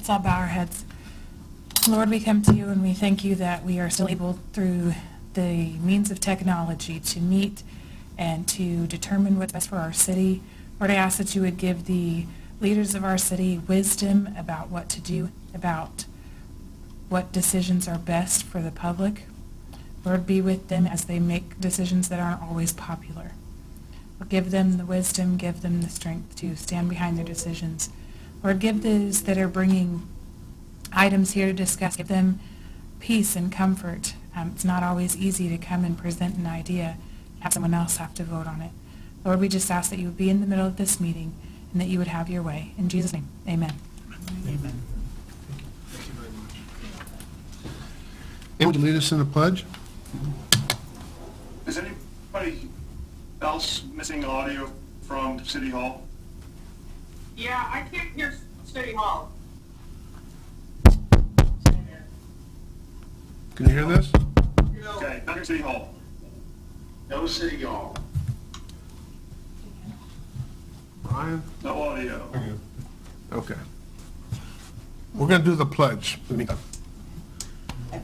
Let's all bow our heads. Lord, we come to you and we thank you that we are still able, through the means of technology, to meet and to determine what's best for our city. Lord, I ask that you would give the leaders of our city wisdom about what to do, about what decisions are best for the public. Lord, be with them as they make decisions that aren't always popular. Give them the wisdom, give them the strength to stand behind their decisions. Lord, give those that are bringing items here to discuss, give them peace and comfort. It's not always easy to come and present an idea, have someone else have to vote on it. Lord, we just ask that you would be in the middle of this meeting and that you would have your way. In Jesus' name, amen. Amen. Thank you very much. And would you lead us in the pledge? Is anybody else missing audio from City Hall? Yeah, I can't hear City Hall. Can you hear this? Okay, not City Hall. No City Hall. Brian? No audio. Okay. We're going to do the pledge. I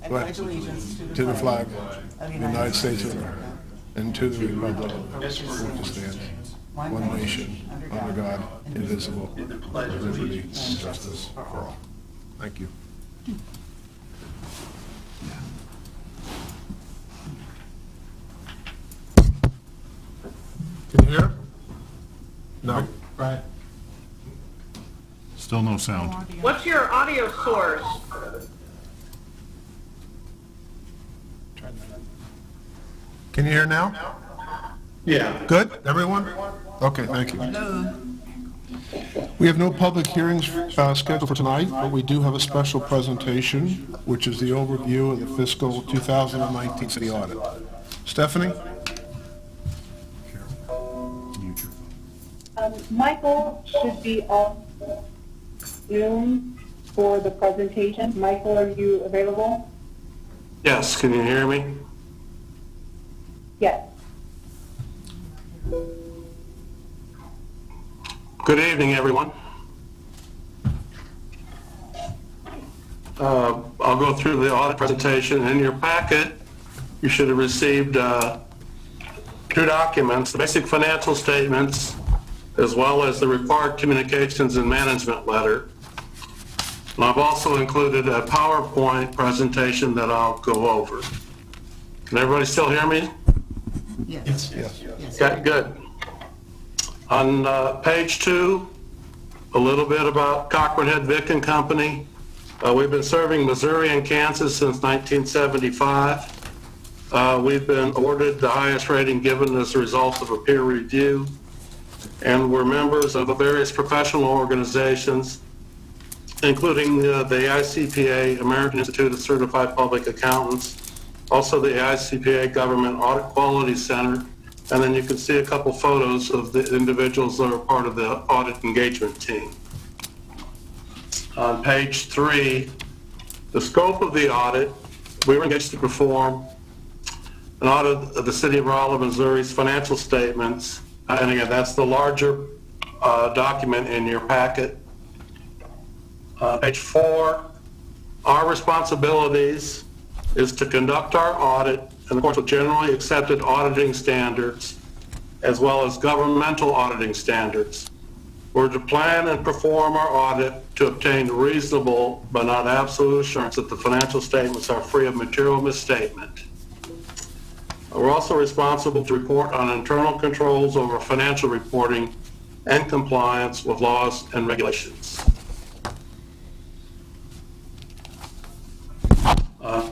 pledge allegiance To the flag of of the United States of America and to the republic for which it stands, one nation, under God, indivisible, with liberty and justice for all. Thank you. Can you hear? No. Right. Still no sound. What's your audio source? Can you hear now? Yeah. Good, everyone? Okay, thank you. We have no public hearings scheduled for tonight, but we do have a special presentation, which is the overview of the fiscal 2019 city audit. Stephanie? Mute your phone. Michael should be on Zoom for the presentation. Michael, are you available? Yes, can you hear me? Yes. Good evening, everyone. I'll go through the audit presentation. In your packet, you should have received two documents, the basic financial statements, as well as the required communications and management letter. And I've also included a PowerPoint presentation that I'll go over. Can everybody still hear me? Yes. Okay, good. On page 2, a little bit about Cochran Head Vic and Company. We've been serving Missouri and Kansas since 1975. We've been awarded the highest rating given as a result of a peer review, and we're members of various professional organizations, including the ICPA, American Institute of Certified Public Accountants, also the ICPA Government Audit Quality Center, and then you can see a couple photos of the individuals that are part of the audit engagement team. On page 3, the scope of the audit, we were engaged to perform an audit of the City of Rolla, Missouri's financial statements, and again, that's the larger document in your packet. Page 4, our responsibilities is to conduct our audit in accordance with generally accepted auditing standards, as well as governmental auditing standards. We're to plan and perform our audit to obtain reasonable but not absolute assurance that the financial statements are free of material misstatement. We're also responsible to report on internal controls over financial reporting and compliance with laws and regulations.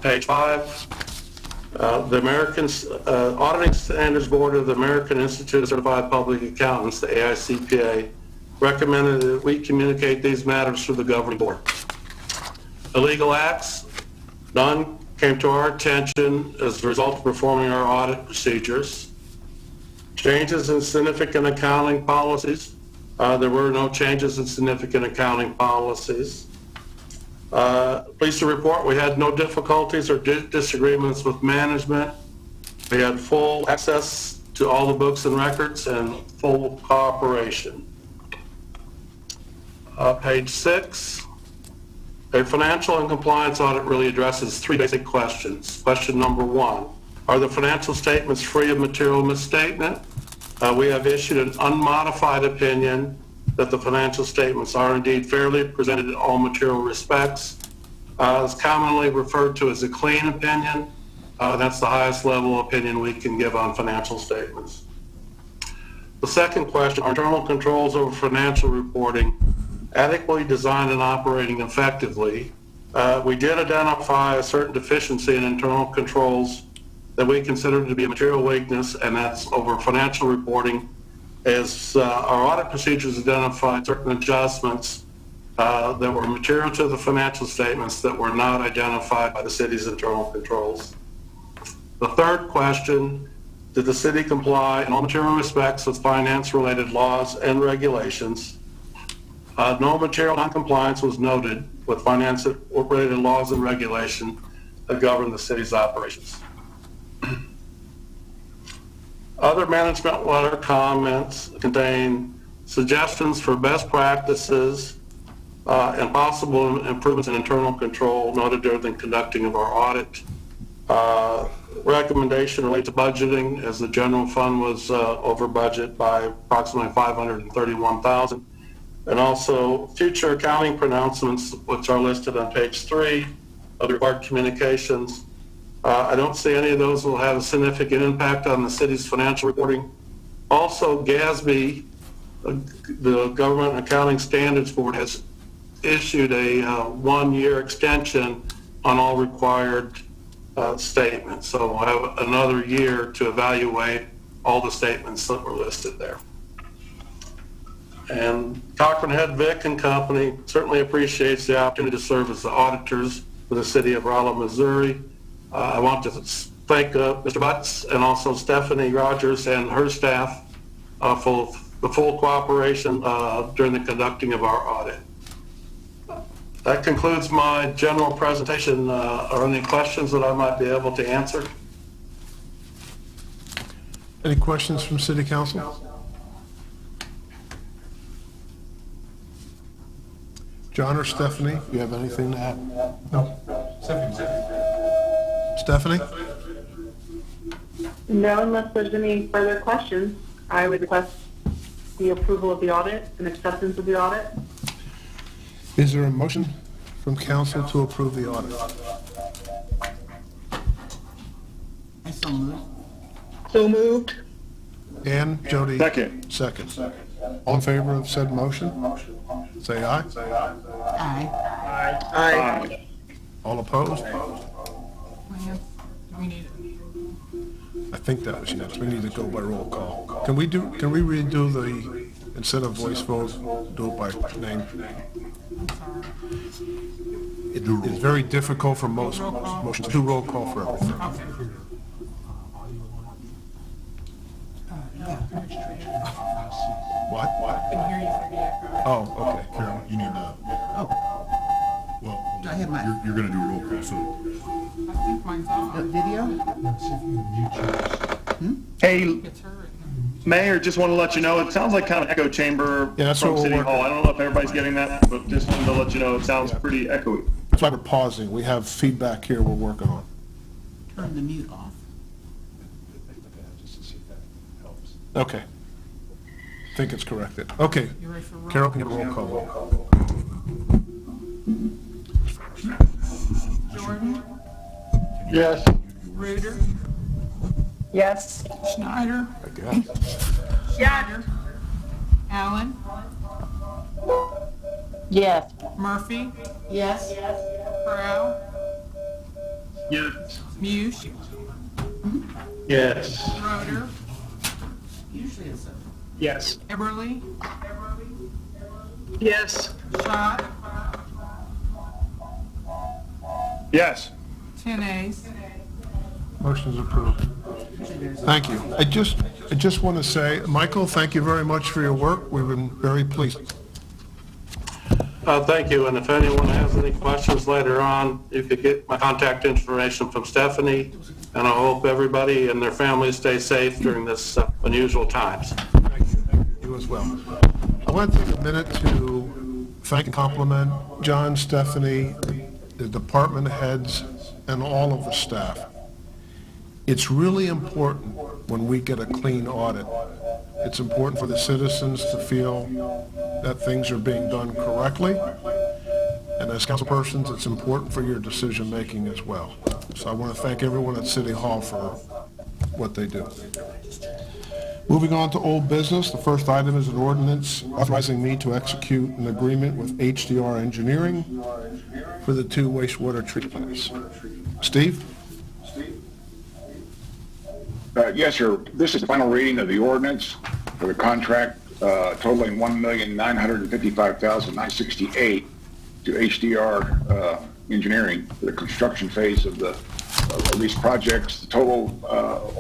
Page 5, the American Auditing Standards Board of the American Institute of Certified Public Accountants, the AICPA, recommended that we communicate these matters through the governing board. Illegal acts, none came to our attention as a result of performing our audit procedures. Changes in significant accounting policies, there were no changes in significant accounting policies. Pleased to report we had no difficulties or disagreements with management. We had full access to all the books and records and full cooperation. Page 6, A financial and compliance audit really addresses three basic questions. Question number one, are the financial statements free of material misstatement? We have issued an unmodified opinion that the financial statements are indeed fairly presented in all material respects. It's commonly referred to as a clean opinion. That's the highest level opinion we can give on financial statements. The second question, are internal controls over financial reporting adequately designed and operating effectively? We did identify a certain deficiency in internal controls that we consider to be a material weakness, and that's over financial reporting, as our audit procedures identified certain adjustments that were material to the financial statements that were not identified by the city's internal controls. The third question, did the city comply in all material respects with finance-related laws and regulations? No material noncompliance was noted with finance-related laws and regulations that govern the city's operations. Other management letter comments contain suggestions for best practices and possible improvements in internal control noted during the conducting of our audit. Recommendation related to budgeting, as the general fund was over budget by approximately $531,000. And also future accounting pronouncements, which are listed on page 3 of the required communications. I don't see any of those will have a significant impact on the city's financial reporting. Also, GASB, the Government Accounting Standards Board, has issued a 1-year extension on all required statements. So we'll have another year to evaluate all the statements that were listed there. And Cochran Head Vic and Company certainly appreciates the opportunity to serve as the auditors for the city of Rolla, Missouri. I want to thank Mr. Butts and also Stephanie Rogers and her staff for the full cooperation during the conducting of our audit. That concludes my general presentation. Are any questions that I might be able to answer? Any questions from City Council? John or Stephanie, you have anything to add? No. Stephanie? No, unless there's any further questions, I would request the approval of the audit and acceptance of the audit. Is there a motion from council to approve the audit? I so moved. So moved. Ann, Jody? Second. Second. All in favor of said motion? Say aye. Aye. Aye. All opposed? We need I think that was yes. We need to go by roll call. Can we redo the, instead of voice vote, do it by name? It's very difficult for most motions. Do roll call for everything. What? Oh, okay. Carol, you need to, well, I have mine. you're gonna do a roll call, so. Video? Hey, Mayor, just want to let you know, it sounds like kind of echo chamber Yeah, that's from what we're City working Hall. I don't know if everybody's getting that, but just wanted to let you know, it sounds pretty echoey. That's why we're pausing. We have feedback here we're working on. Turn the mute off. Okay. I think it's corrected. Okay. You ready for roll? Carol, can you roll call? Jordan? Yes. Reuter? Yes. Schneider? I guess. Schneider? Allen? Yes. Murphy? Yes. Brown? Yes. Muse? Yes. Roder? Usually it's a. Yes. Eberly? Yes. Schott? Yes. 10 A's. Motion's approved. Thank you. I just want to say, Michael, thank you very much for your work. We've been very pleased. Thank you, and if anyone has any questions later on, you could get my contact information from Stephanie, and I hope everybody and their families stay safe during this unusual times. Thank you. You as well. I want to take a minute to thank and compliment John, Stephanie, the department heads, and all of the staff. It's really important when we get a clean audit. It's important for the citizens to feel that things are being done correctly. And as councilpersons, it's important for your decision-making as well. So I want to thank everyone at City Hall for what they do. Moving on to old business, the first item is an ordinance authorizing me to execute an agreement with HDR Engineering for the 2 wastewater treatment plants. Steve? Yes, sir. This is the final reading of the ordinance for the contract totaling $1,955,968 to HDR Engineering for the construction phase of these projects. The total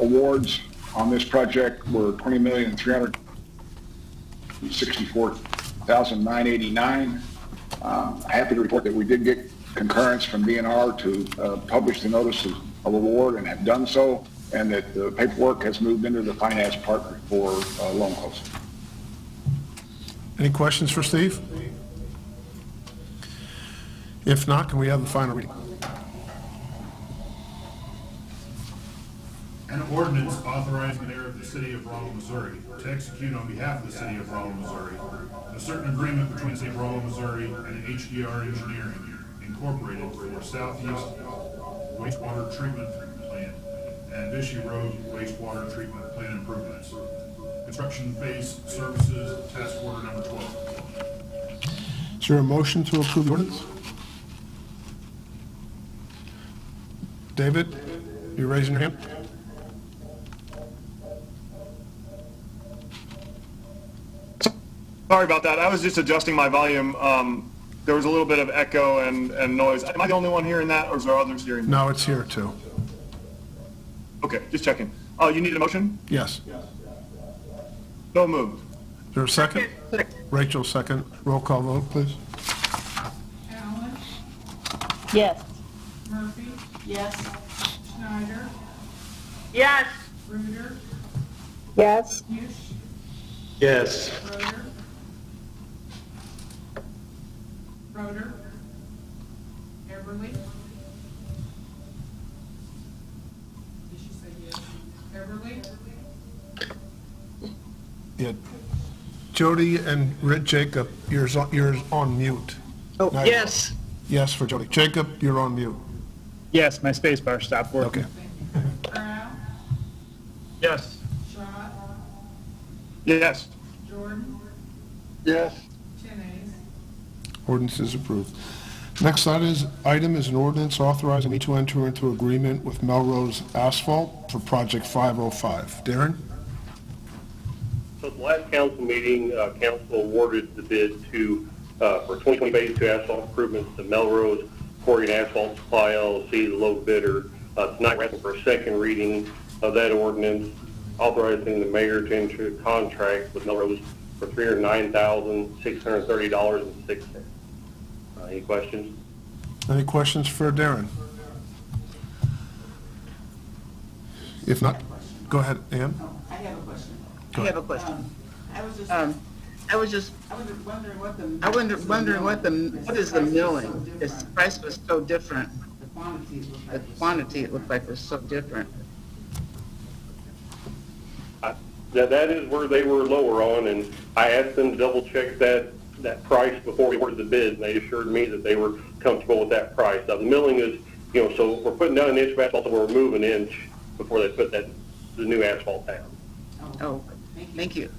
awards on this project were $20,364,989. Happy to report that we did get concurrence from DNR to publish the notice of award and have done so, and that the paperwork has moved into the finance partner for loan closing. Any questions for Steve? If not, can we have the final reading? An ordinance authorizing the mayor of the city of Rolla, Missouri to execute on behalf of the city of Rolla, Missouri, a certain agreement between the city of Rolla, Missouri and HDR Engineering Incorporated for Southeast Wastewater Treatment Plant and Vichy Road Wastewater Treatment Plant improvements. Construction phase services, task order number 12. Is there a motion to approve the ordinance? David, you raising your hand? Sorry about that. I was just adjusting my volume. There was a little bit of echo and noise. Am I the only one hearing that, or is there others hearing that? No, it's here too. Okay, just checking. Oh, you need a motion? Yes. So moved. Is there a second? Rachel, second. Roll call vote, please. Allen, Yes. Murphy, Yes. Schneider, Yes. Ruder, Yes. Bush, Yes. Roder, Everly. Did she say yes? Everly, Yeah. Jody and Jacob, you're on mute. Oh, Now- yes. Yes for Jody. Jacob, you're on mute. Yes, my space bar stopped working. Okay. Crowe, Yes. Schott, Yes. Jordan, Yes. 10 ayes. Ordinance is approved. Next item is an ordinance authorizing me to enter into agreement with Melrose Asphalt for Project 505. Darren? So at the last council meeting, council awarded the bid for 2020 Phase 2 asphalt improvements to Melrose Quarry and Asphalt Supply LLC, the low bidder. Tonight we're asking for a second reading of that ordinance, authorizing the mayor to enter a contract with Melrose for $309,630.06. Any questions? Any questions for Darren? If not, go ahead, Ann. I have a question. Go ahead. I was wondering what is the milling? The price was so different. The quantity it looked like was so different. That is where they were lower on, and I asked them to double check that price before we awarded the bid, and they assured me that they were comfortable with that price. Now, the milling is, so we're putting down an inch of asphalt, and we're removing an inch before they put the new asphalt down. Oh, thank you.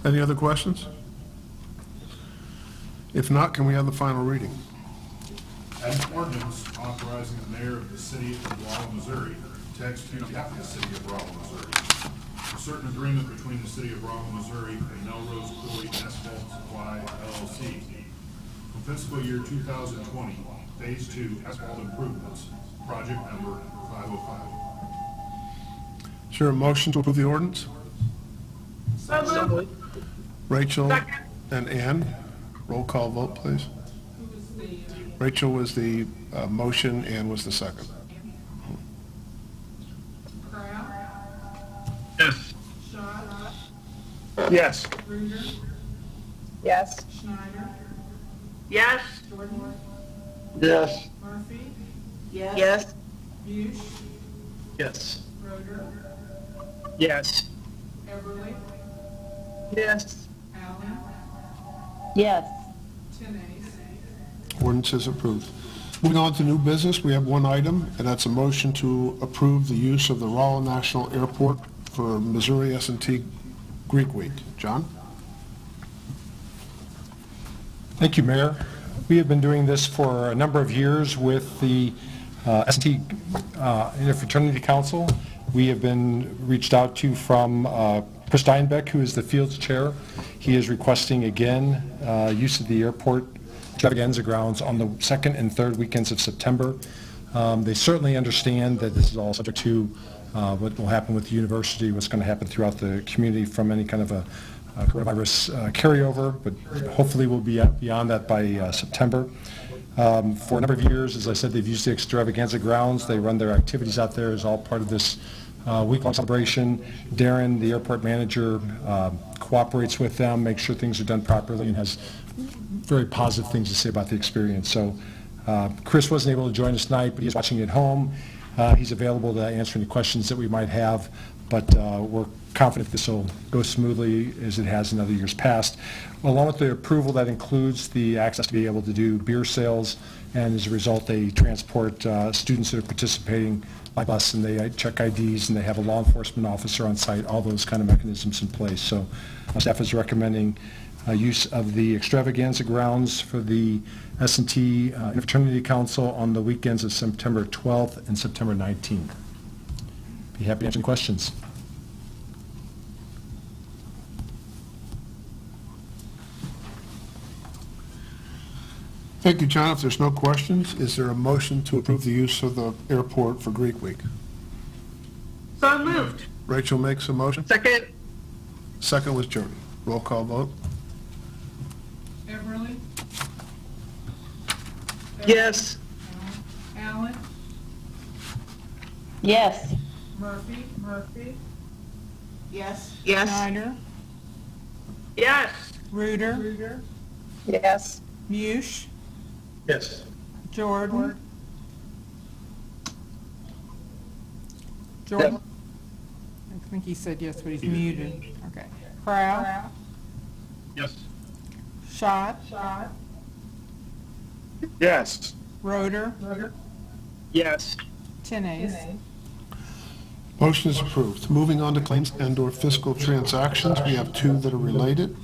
Any other questions? If not, can we have the final reading? An ordinance authorizing the mayor of the city of Rolla, Missouri to execute on behalf of the city of Rolla, Missouri, a certain agreement between the city of Rolla, missouri and Melrose Quarry and Asphalt Supply LLC for fiscal year 2020, Phase 2 asphalt improvements, project number 505. Is there a motion to approve the ordinance? So moved. Rachel and Ann, roll call vote, please. Rachel was the motion, Ann was the second. Crowe, Yes. Schott, Yes. Ruder, Yes. Schneider, Yes. Yes. Murphy? Yes. Bush? Yes. Roder? Yes. Everly? Yes. Allen? Yes. Tenace? Ordinance is approved. Moving on to new business, we have one item, and that's a motion to approve the use of the Rolla National Airport for Missouri S&T Greek Week. John? Thank you, Mayor. We have been doing this for a number of years with the S&T Interfraternity Council. We have been reached out to from Chris Steinbeck, who is the Fields Chair. He is requesting again use of the airport extravaganza grounds on the second and third weekends of September. They certainly understand that this is all subject to what will happen with the university, what's going to happen throughout the community from any kind of a coronavirus carryover, but hopefully we'll be beyond that by September. For a number of years, as I said, they've used the extravaganza grounds. They run their activities out there as all part of this week-long celebration. Darren, the airport manager, cooperates with them, makes sure things are done properly, and has very positive things to say about the experience. So Chris wasn't able to join us tonight, but he's watching at home. He's available to answer any questions that we might have, but we're confident this will go smoothly as it has in other years past. Along with the approval, that includes the access to be able to do beer sales, and as a result, they transport students that are participating by bus, and they check IDs, and they have a law enforcement officer on site, all those kind of mechanisms in place. So staff is recommending use of the extravaganza grounds for the S&T Fraternity Council on the weekends of September 12th and September 19th. Be happy to answer any questions. Thank you, John. If there's no questions, is there a motion to approve the use of the airport for Greek Week? So moved. Rachel makes a motion. Second. Second was Jody. Roll call vote. Everly? Yes. Allen? Yes. Murphy? Murphy? Yes. Yes. Snyder? Yes. Ruder? Ruder? Yes. Bush? Yes. Jordan? Jordan? I think he said yes, but he's muted. Okay. Prowl? Yes. Schott? Yes. Roder? Yes. Tenace? Motion is approved. Moving on to claims and/or fiscal transactions, we have two that are related.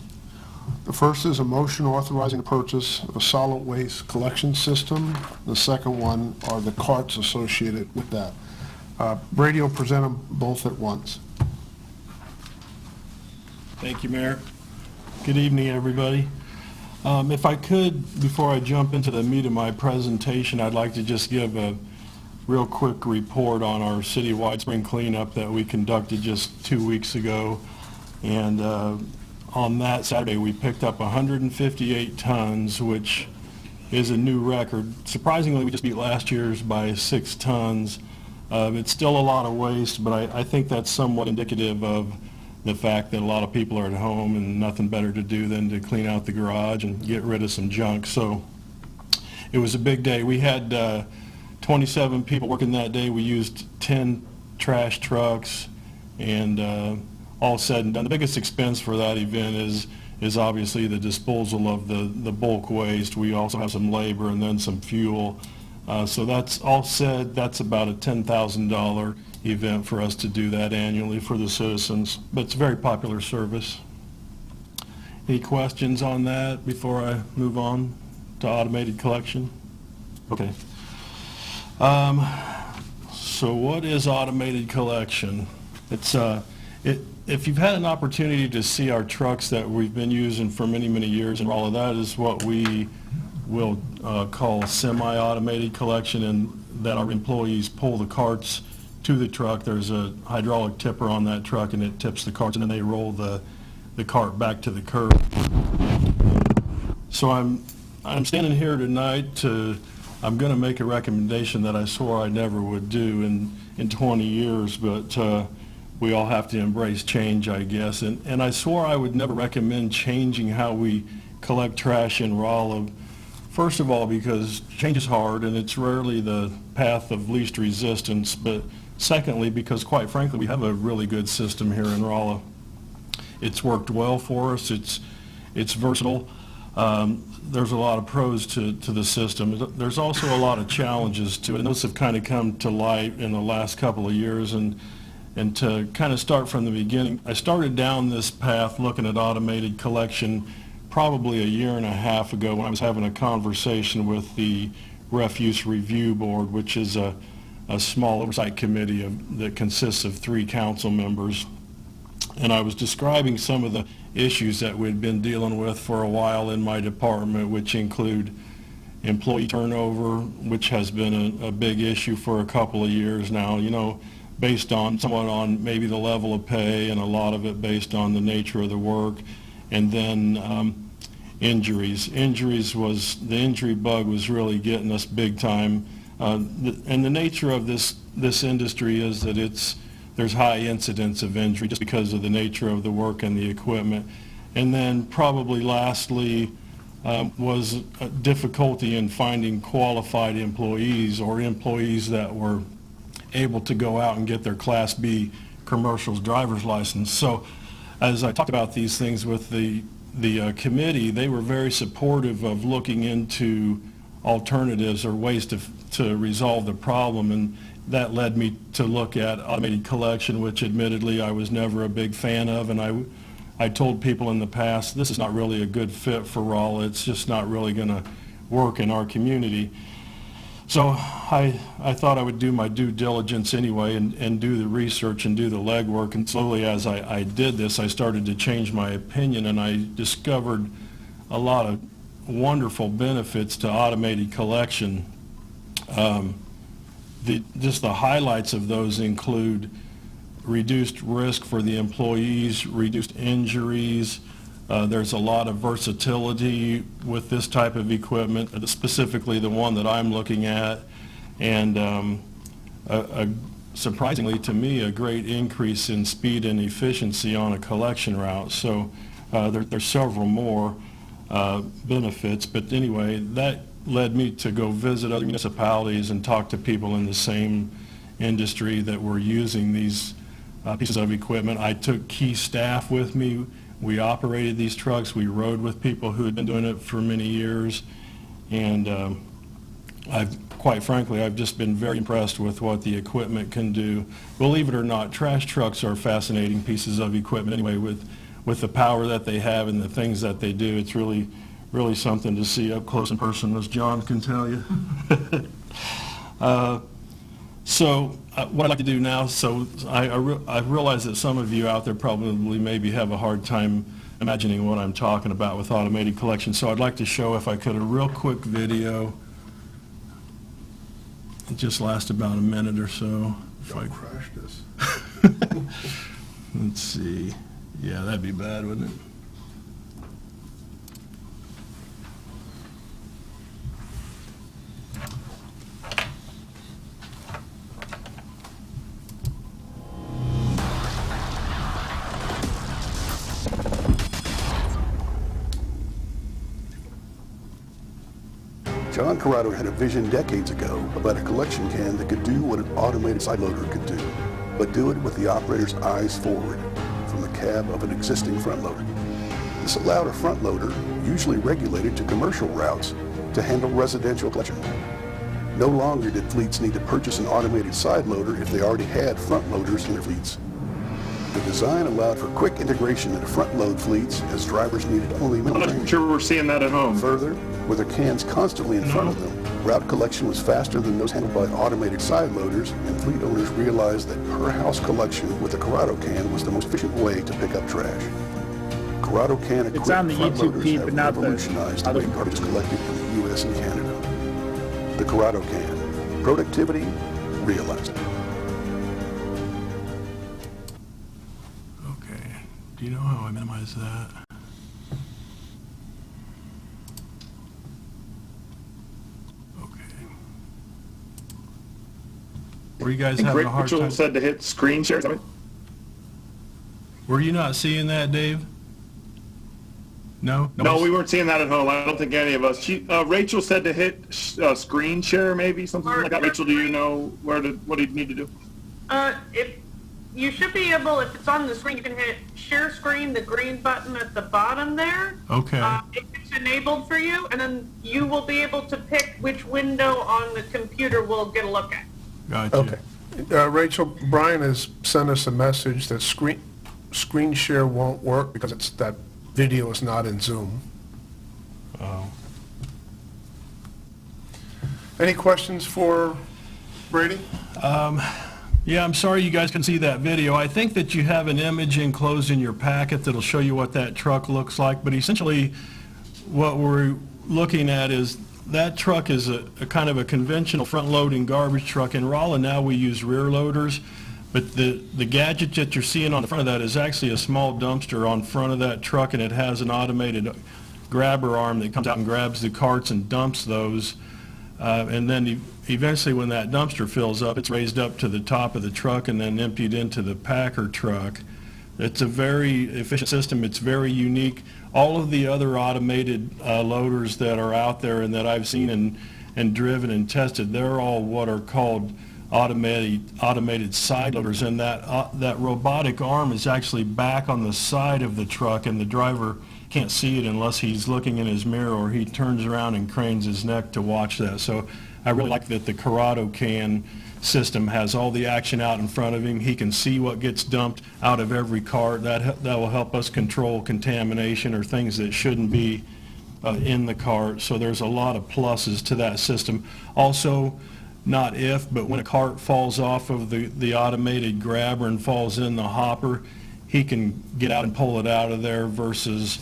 The first is a motion authorizing the purchase of a solid waste collection system. The second one are the carts associated with that. Brady will present them both at once. Thank you, Mayor. Good evening, everybody. If I could, before I jump into the meat of my presentation, I'd like to just give a real quick report on our citywide spring cleanup that we conducted just 2 weeks ago. And on that Saturday, we picked up 158 tons, which is a new record. Surprisingly, we just beat last year's by 6 tons. It's still a lot of waste, but I think that's somewhat indicative of the fact that a lot of people are at home and nothing better to do than to clean out the garage and get rid of some junk. So it was a big day. We had 27 people working that day. We used 10 trash trucks, and all said and done, the biggest expense for that event is obviously the disposal of the bulk waste. We also have some labor and then some fuel. So that's all said, that's about a $10,000 event for us to do that annually for the citizens, but it's a very popular service. Any questions on that before I move on to automated collection? Okay. So what is automated collection? It's if you've had an opportunity to see our trucks that we've been using for many, many years, and all of that is what we will call semi-automated collection, and that our employees pull the carts to the truck. There's a hydraulic tipper on that truck, and it tips the carts, and then they roll the cart back to the curb. So I'm standing here tonight I'm going to make a recommendation that I swore I never would do in 20 years, but we all have to embrace change, I guess. And I swore I would never recommend changing how we collect trash in Rolla First of all, because change is hard and it's rarely the path of least resistance, but secondly, because quite frankly, we have a really good system here in Rolla. It's worked well for us. It's versatile. There's a lot of pros to the system. There's also a lot of challenges to it, and those have kind of come to light in the last couple of years. And to kind of start from the beginning, I started down this path looking at automated collection probably a year and a half ago when I was having a conversation with the Refuse Review Board, which is a small oversight committee that consists of 3 council members. And I was describing some of the issues that we'd been dealing with for a while in my department, which include employee turnover, which has been a big issue for a couple of years now, you know, based on somewhat on maybe the level of pay and a lot of it based on the nature of the work. And then injuries. The injury bug was really getting us big time. And the nature of this industry is that there's high incidence of injury just because of the nature of the work and the equipment. And then probably lastly was a difficulty in finding qualified employees or employees that were able to go out and get their Class B commercial driver's license. So as I talked about these things with the committee, they were very supportive of looking into alternatives or ways to resolve the problem, and that led me to look at automated collection, which admittedly I was never a big fan of, and I told people in the past, this is not really a good fit for Rolla. It's just not really going to work in our community. So I thought I would do my due diligence anyway and do the research and do the legwork, and slowly as I did this, I started to change my opinion, and I discovered a lot of wonderful benefits to automated collection. Just the highlights of those include reduced risk for the employees, reduced injuries. There's a lot of versatility with this type of equipment, specifically the one that I'm looking at, and surprisingly to me, a great increase in speed and efficiency on a collection route. So there's several more benefits, but anyway, that led me to go visit other municipalities and talk to people in the same industry that were using these pieces of equipment. I took key staff with me. We operated these trucks. We rode with people who had been doing it for many years, and quite frankly, I've just been very impressed with what the equipment can do. Believe it or not, trash trucks are fascinating pieces of equipment anyway. With the power that they have and the things that they do, it's really something to see up close and personal, as John can tell you. So what I'd like to do now, so I realize that some of you out there probably maybe have a hard time imagining what I'm talking about with automated collection, so I'd like to show, if I could, a real quick video. It just lasts about a minute or so. Don't crash this. Let's see. Yeah, that'd be bad, wouldn't it? John Corrado had a vision decades ago about a collection can that could do what an automated side loader could do, but do it with the operator's eyes forward from the cab of an existing front loader. This allowed a front loader, usually regulated to commercial routes, to handle residential collection. No longer did fleets need to purchase an automated side loader if they already had front loaders in their fleets. The design allowed for quick integration into front load fleets as drivers needed only minimal training. I'm sure we're seeing that at home. Further, with their cans constantly in front of them, route collection was faster than those handled by automated side loaders, and fleet owners realized that per-house collection with a Corrado can was the most efficient way to pick up trash. Corrado can equipped front loaders have revolutionized the way garbage is collected in the U.S. and Canada. The Corrado can. Productivity realized. Okay. Do you know how I minimize that? Were you guys having a hard time? Rachel said to hit screen share. Were you not seeing that, Dave? No? No, we weren't seeing that at home. I don't think any of us. Rachel said to hit screen share, maybe, something like that. Rachel, do you know what do you need to do? If you should be able, if it's on the screen, you can hit share screen, the green button at the bottom there. Okay. If it's enabled for you, and then you will be able to pick which window on the computer we'll get a look at. Gotcha. Okay. Rachel, Brian has sent us a message that screen share won't work because that video is not in Zoom. Oh. Any questions for Brady? Yeah, I'm sorry you guys can see that video. I think that you have an image enclosed in your packet that'll show you what that truck looks like, but essentially what we're looking at is that truck is a kind of a conventional front-loading garbage truck. In Rolla now we use rear loaders, but the gadget that you're seeing on the front of that is actually a small dumpster on front of that truck, and it has an automated grabber arm that comes out and grabs the carts and dumps those. And then eventually when that dumpster fills up, it's raised up to the top of the truck and then emptied into the packer truck. It's a very efficient system. It's very unique. All of the other automated loaders that are out there and that I've seen and driven and tested, they're all what are called automated side loaders, and that robotic arm is actually back on the side of the truck, and the driver can't see it unless he's looking in his mirror or he turns around and cranes his neck to watch that. So I really like that the Corrado can system has all the action out in front of him. He can see what gets dumped out of every cart. That will help us control contamination or things that shouldn't be in the cart. So there's a lot of pluses to that system. Also, not if, but when a cart falls off of the automated grabber and falls in the hopper, he can get out and pull it out of there versus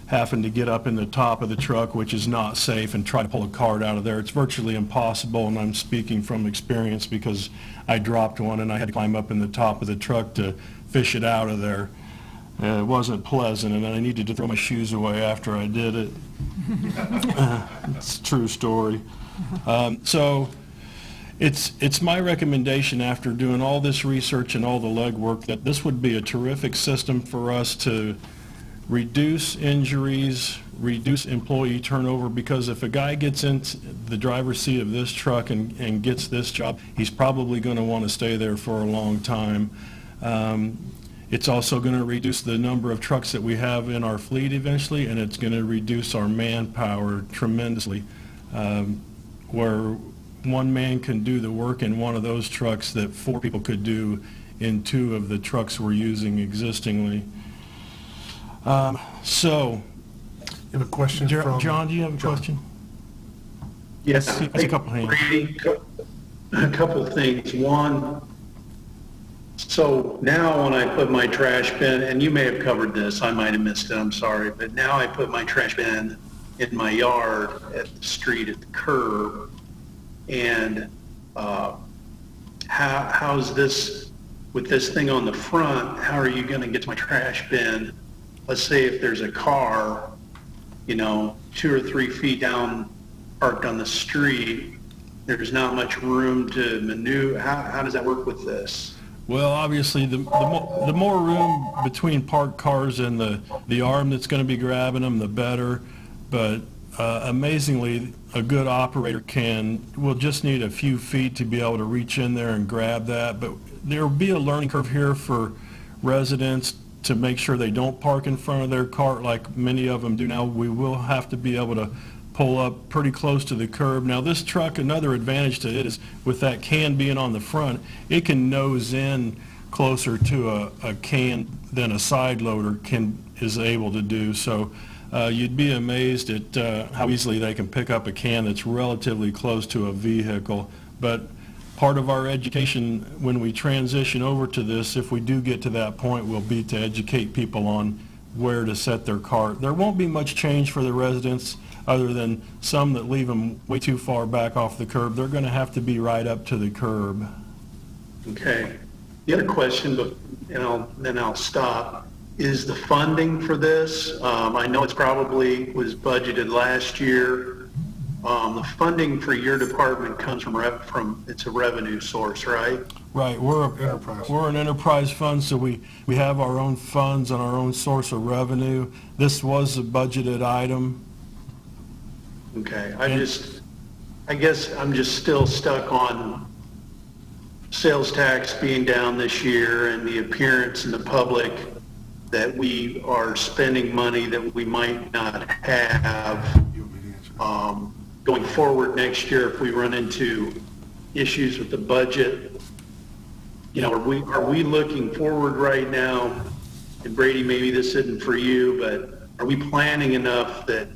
having to get up in the top of the truck, which is not safe, and try to pull a cart out of there. It's virtually impossible, and I'm speaking from experience because I dropped one and I had to climb up in the top of the truck to fish it out of there. It wasn't pleasant, and I needed to throw my shoes away after I did it. It's a true story. So it's my recommendation, after doing all this research and all the legwork, that this would be a terrific system for us to reduce injuries, reduce employee turnover, because if a guy gets into the driver's seat of this truck and gets this job, he's probably going to want to stay there for a long time. It's also going to reduce the number of trucks that we have in our fleet eventually, and it's going to reduce our manpower tremendously, where one man can do the work in one of those trucks that 4 people could do in 2 of the trucks we're using existingly. So, you have a question from John, do you have a question? Yes. I see a couple hands. Brady, a couple things. One, so now when I put my trash bin, and you may have covered this, I might have missed it, I'm sorry, but now I put my trash bin in my yard at the street at the curb, and how's this, with this thing on the front, how are you going to get to my trash bin? Let's say if there's a car, 2 or 3 feet down, parked on the street, there's not much room to maneuver. How does that work with this? Well, obviously, the more room between parked cars and the arm that's going to be grabbing them, the better. But amazingly, a good operator will just need a few feet to be able to reach in there and grab that. But there will be a learning curve here for residents to make sure they don't park in front of their cart like many of them do now. We will have to be able to pull up pretty close to the curb. Now this truck, another advantage to it is with that can being on the front, it can nose in closer to a can than a side loader is able to do. So you'd be amazed at how easily they can pick up a can that's relatively close to a vehicle. But part of our education when we transition over to this, if we do get to that point, will be to educate people on where to set their cart. There won't be much change for the residents other than some that leave them way too far back off the curb. They're going to have to be right up to the curb. Okay. The other question, but then I'll stop, is the funding for this. I know it's probably was budgeted last year. the funding for your department comes from it's a revenue source, right? Right, we're an enterprise fund, so we have our own funds and our own source of revenue. This was a budgeted item. Okay, I guess I'm just still stuck on sales tax being down this year and the appearance in the public that we are spending money that we might not have going forward next year if we run into issues with the budget. You know, are we looking forward right now? And Brady, maybe this isn't for you, but are we planning enough that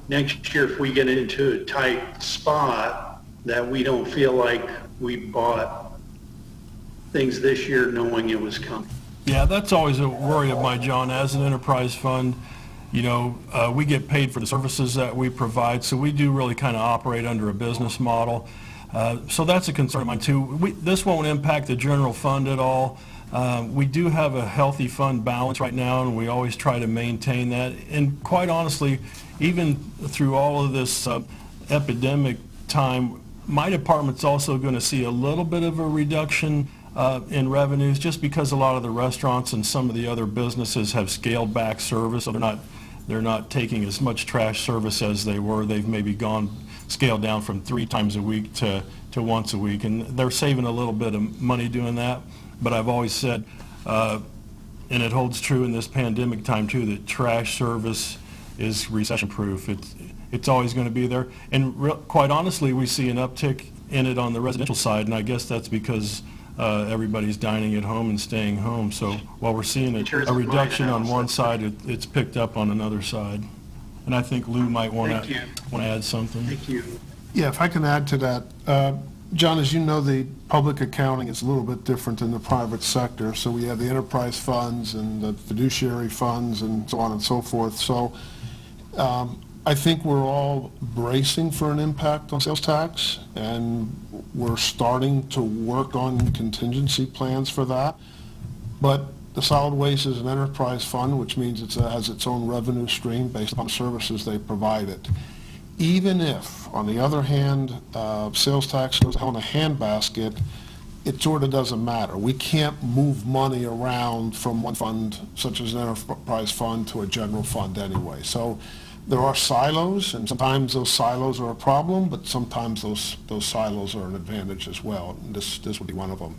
next year, if we get into a tight spot, that we don't feel like we bought things this year knowing it was coming? Yeah, that's always a worry of mine, John. As an enterprise fund, you know, we get paid for the services that we provide, so we do really kind of operate under a business model. So that's a concern of mine too. This won't impact the general fund at all. We do have a healthy fund balance right now, and we always try to maintain that. And quite honestly, even through all of this epidemic time, my department's also going to see a little bit of a reduction in revenues, just because a lot of the restaurants and some of the other businesses have scaled back service, so they're not taking as much trash service as they were. They've maybe scaled down from 3 times a week to once a week, and they're saving a little bit of money doing that. But I've always said, and it holds true in this pandemic time too, that trash service is recession-proof. It's always going to be there. And quite honestly, we see an uptick in it on the residential side, and I guess that's because everybody's dining at home and staying home. So while we're seeing a reduction on one side, it's picked up on another side. And I think Lou might want to add something. Thank you. Yeah, if I can add to that. John, as you know, the public accounting is a little bit different than the private sector. So we have the enterprise funds and the fiduciary funds and so on and so forth. So I think we're all bracing for an impact on sales tax, and we're starting to work on contingency plans for that. But the solid waste is an enterprise fund, which means it has its own revenue stream based upon the services they provide it. Even if, on the other hand, sales tax goes on a handbasket, it sort of doesn't matter. We can't move money around from one fund, such as an enterprise fund, to a general fund anyway. So there are silos, and sometimes those silos are a problem, but sometimes those silos are an advantage as well. And this would be one of them.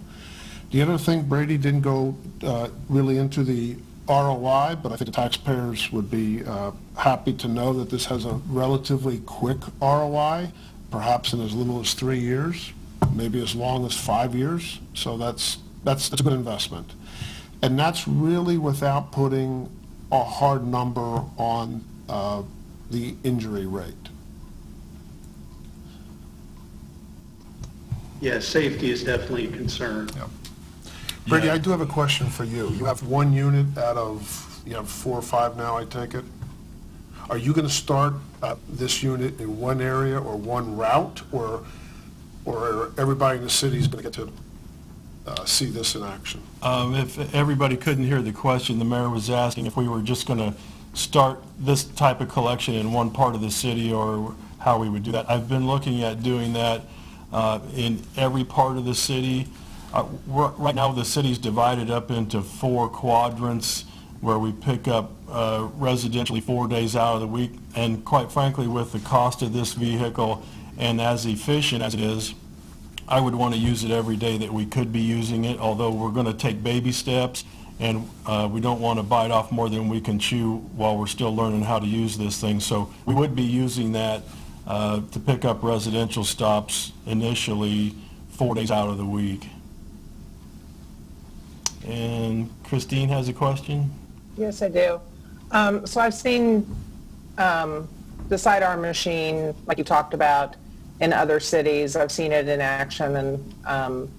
The other thing, Brady didn't go really into the ROI, but I think the taxpayers would be happy to know that this has a relatively quick ROI, perhaps in as little as 3 years, maybe as long as 5 years. So that's a good investment. And that's really without putting a hard number on the injury rate. Yeah, safety is definitely a concern. Yep. Brady, I do have a question for you. You have 1 unit out of, you have 4 or 5 now, I take it. Are you going to start this unit in one area or one route, or everybody in the city is going to get to see this in action? If everybody couldn't hear the question, the mayor was asking if we were just going to start this type of collection in one part of the city, or how we would do that. I've been looking at doing that in every part of the city. Right now the city's divided up into 4 quadrants where we pick up residentially 4 days out of the week, and quite frankly, with the cost of this vehicle and as efficient as it is, I would want to use it every day that we could be using it, although we're going to take baby steps, and we don't want to bite off more than we can chew while we're still learning how to use this thing. So we would be using that to pick up residential stops initially 4 days out of the week. And Christine has a question? Yes, I do. So I've seen the sidearm machine, like you talked about, in other cities. I've seen it in action, and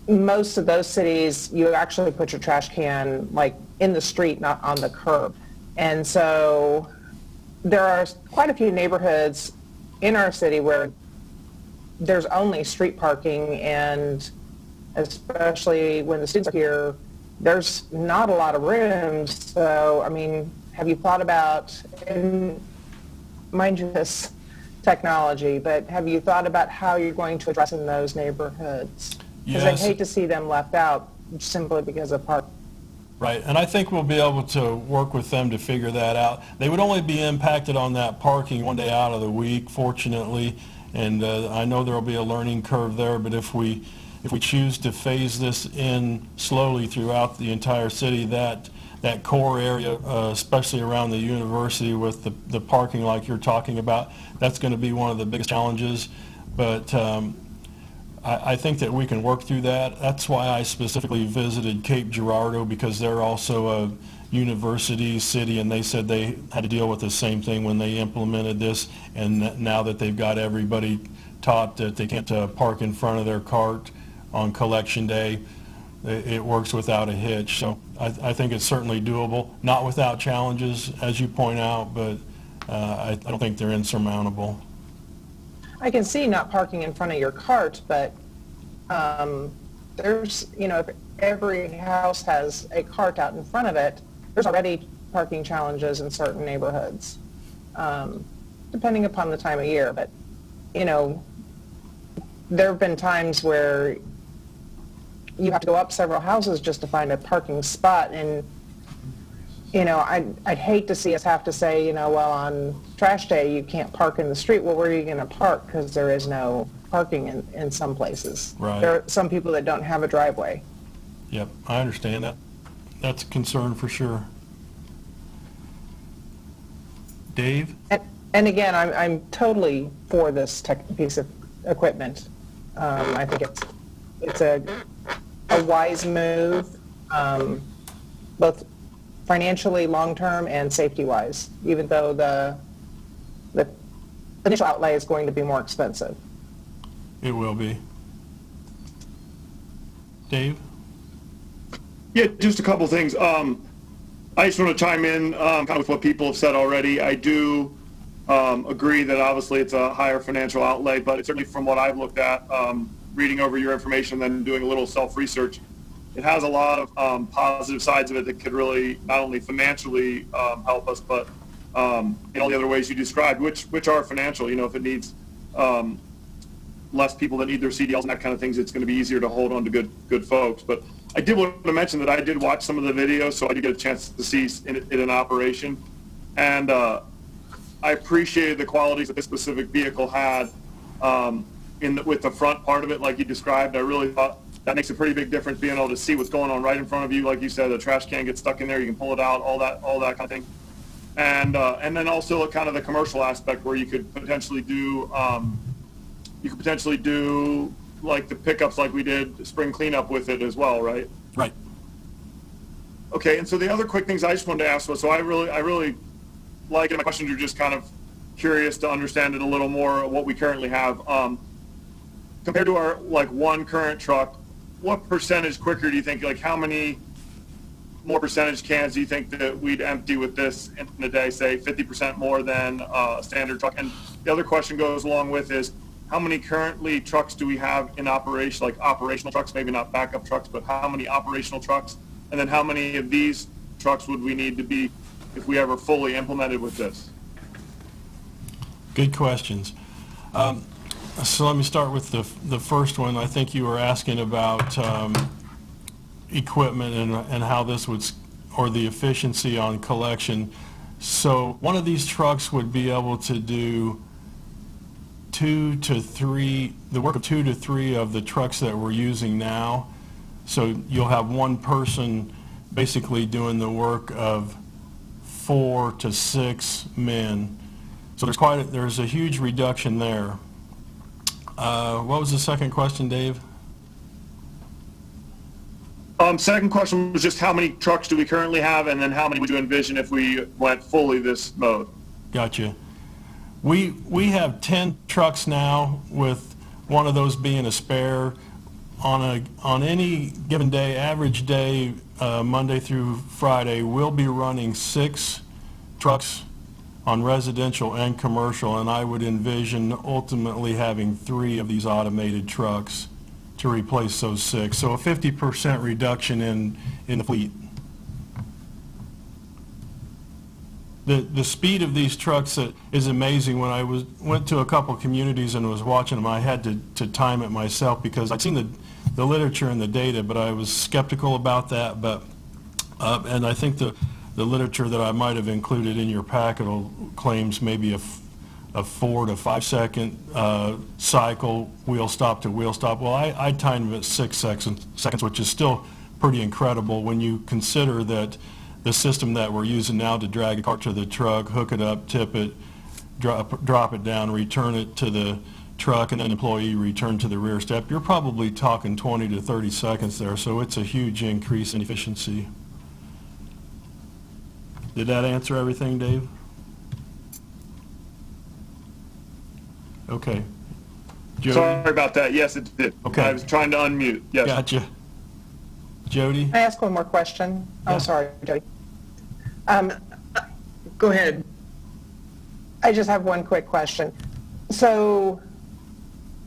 most of those cities, you actually put your trash can like in the street, not on the curb. And so there are quite a few neighborhoods in our city where there's only street parking, and especially when the students are here, there's not a lot of rooms. So, I mean, have you thought about, and mind you, this technology, but have you thought about how you're going to address in those neighborhoods? Because I'd Yes. hate to see them left out simply because of park. Right, and I think we'll be able to work with them to figure that out. They would only be impacted on that parking one day out of the week, fortunately, and I know there'll be a learning curve there, but if we choose to phase this in slowly throughout the entire city, that core area, especially around the university with the parking like you're talking about, that's going to be one of the biggest challenges. But I think that we can work through that. That's why I specifically visited Cape Girardeau, because they're also a university city, and they said they had to deal with the same thing when they implemented this, and now that they've got everybody taught that they can't park in front of their cart on collection day, it works without a hitch. So I think it's certainly doable, not without challenges, as you point out, but I don't think they're insurmountable. I can see not parking in front of your cart, but there's, if every house has a cart out in front of it, there's already parking challenges in certain neighborhoods, depending upon the time of year. But, there have been times where you have to go up several houses just to find a parking spot, and I'd hate to see us have to say, well, on trash day you can't park in the street. Well, where are you going to park? Because there is no parking in some places. Right. There are some people that don't have a driveway. Yep, I understand that. That's a concern for sure. Dave? And again, I'm totally for this piece of equipment. I think it's a wise move, both financially, long-term, and safety-wise, even though the initial outlay is going to be more expensive. It will be. Dave? Yeah, just a couple things. I just want to chime in kind of with what people have said already. I do agree that obviously it's a higher financial outlay, but it's certainly from what I've looked at, reading over your information, then doing a little self-research, it has a lot of positive sides of it that could really not only financially help us, but in all the other ways you described, which are financial. If it needs less people that need their CDLs and that kind of things, it's going to be easier to hold on to good folks. But I did want to mention that I did watch some of the videos, so I did get a chance to see it in operation. And I appreciated the qualities that this specific vehicle had with the front part of it, like you described. I really thought that makes a pretty big difference, being able to see what's going on right in front of you. Like you said, the trash can gets stuck in there, you can pull it out, all that kind of thing. And then also kind of the commercial aspect where you could potentially do like the pickups like we did spring cleanup with it as well, right? Right. Okay, and so the other quick things I just wanted to ask was, so I really like it. My questions are just kind of curious to understand it a little more, what we currently have. Compared to our one current truck, what percentage quicker do you think, how many more percentage cans do you think that we'd empty with this in a day, say 50% more than a standard truck? And the other question goes along with is, how many currently trucks do we have in operation, like operational trucks, maybe not backup trucks, but how many operational trucks? And then how many of these trucks would we need to be if we ever fully implemented with this? Good questions. So let me start with the first one. I think you were asking about equipment and how this would, or the efficiency on collection. So one of these trucks would be able to do the work of 2 to 3 of the trucks that we're using now. So you'll have one person basically doing the work of 4 to 6 men. So there's a huge reduction there. What was the second question, Dave? Second question was just how many trucks do we currently have, and then how many would you envision if we went fully this mode? Gotcha. We have 10 trucks now, with one of those being a spare. On any given day, average day, Monday through Friday, we'll be running 6 trucks on residential and commercial, and I would envision ultimately having 3 of these automated trucks to replace those 6. So a 50% reduction in the fleet. the speed of these trucks is amazing. When I went to a couple communities and was watching them, I had to time it myself because I'd seen the literature and the data, but I was skeptical about that. But and I think the literature that I might have included in your packet claims maybe a 4 to 5 second cycle, wheel stop to wheel stop. Well, I timed them at 6 seconds, which is still pretty incredible when you consider that the system that we're using now to drag a cart to the truck, hook it up, tip it, drop it down, return it to the truck, and then employee return to the rear step, you're probably talking 20 to 30 seconds there, so it's a huge increase in efficiency. Did that answer everything, Dave? Okay. Jody? Sorry about that. Yes, it did. Okay. I was trying to unmute. Yes. Gotcha. Jody? Can I ask one more question? Yeah. Oh, sorry, Jody. Go ahead. I just have one quick question. So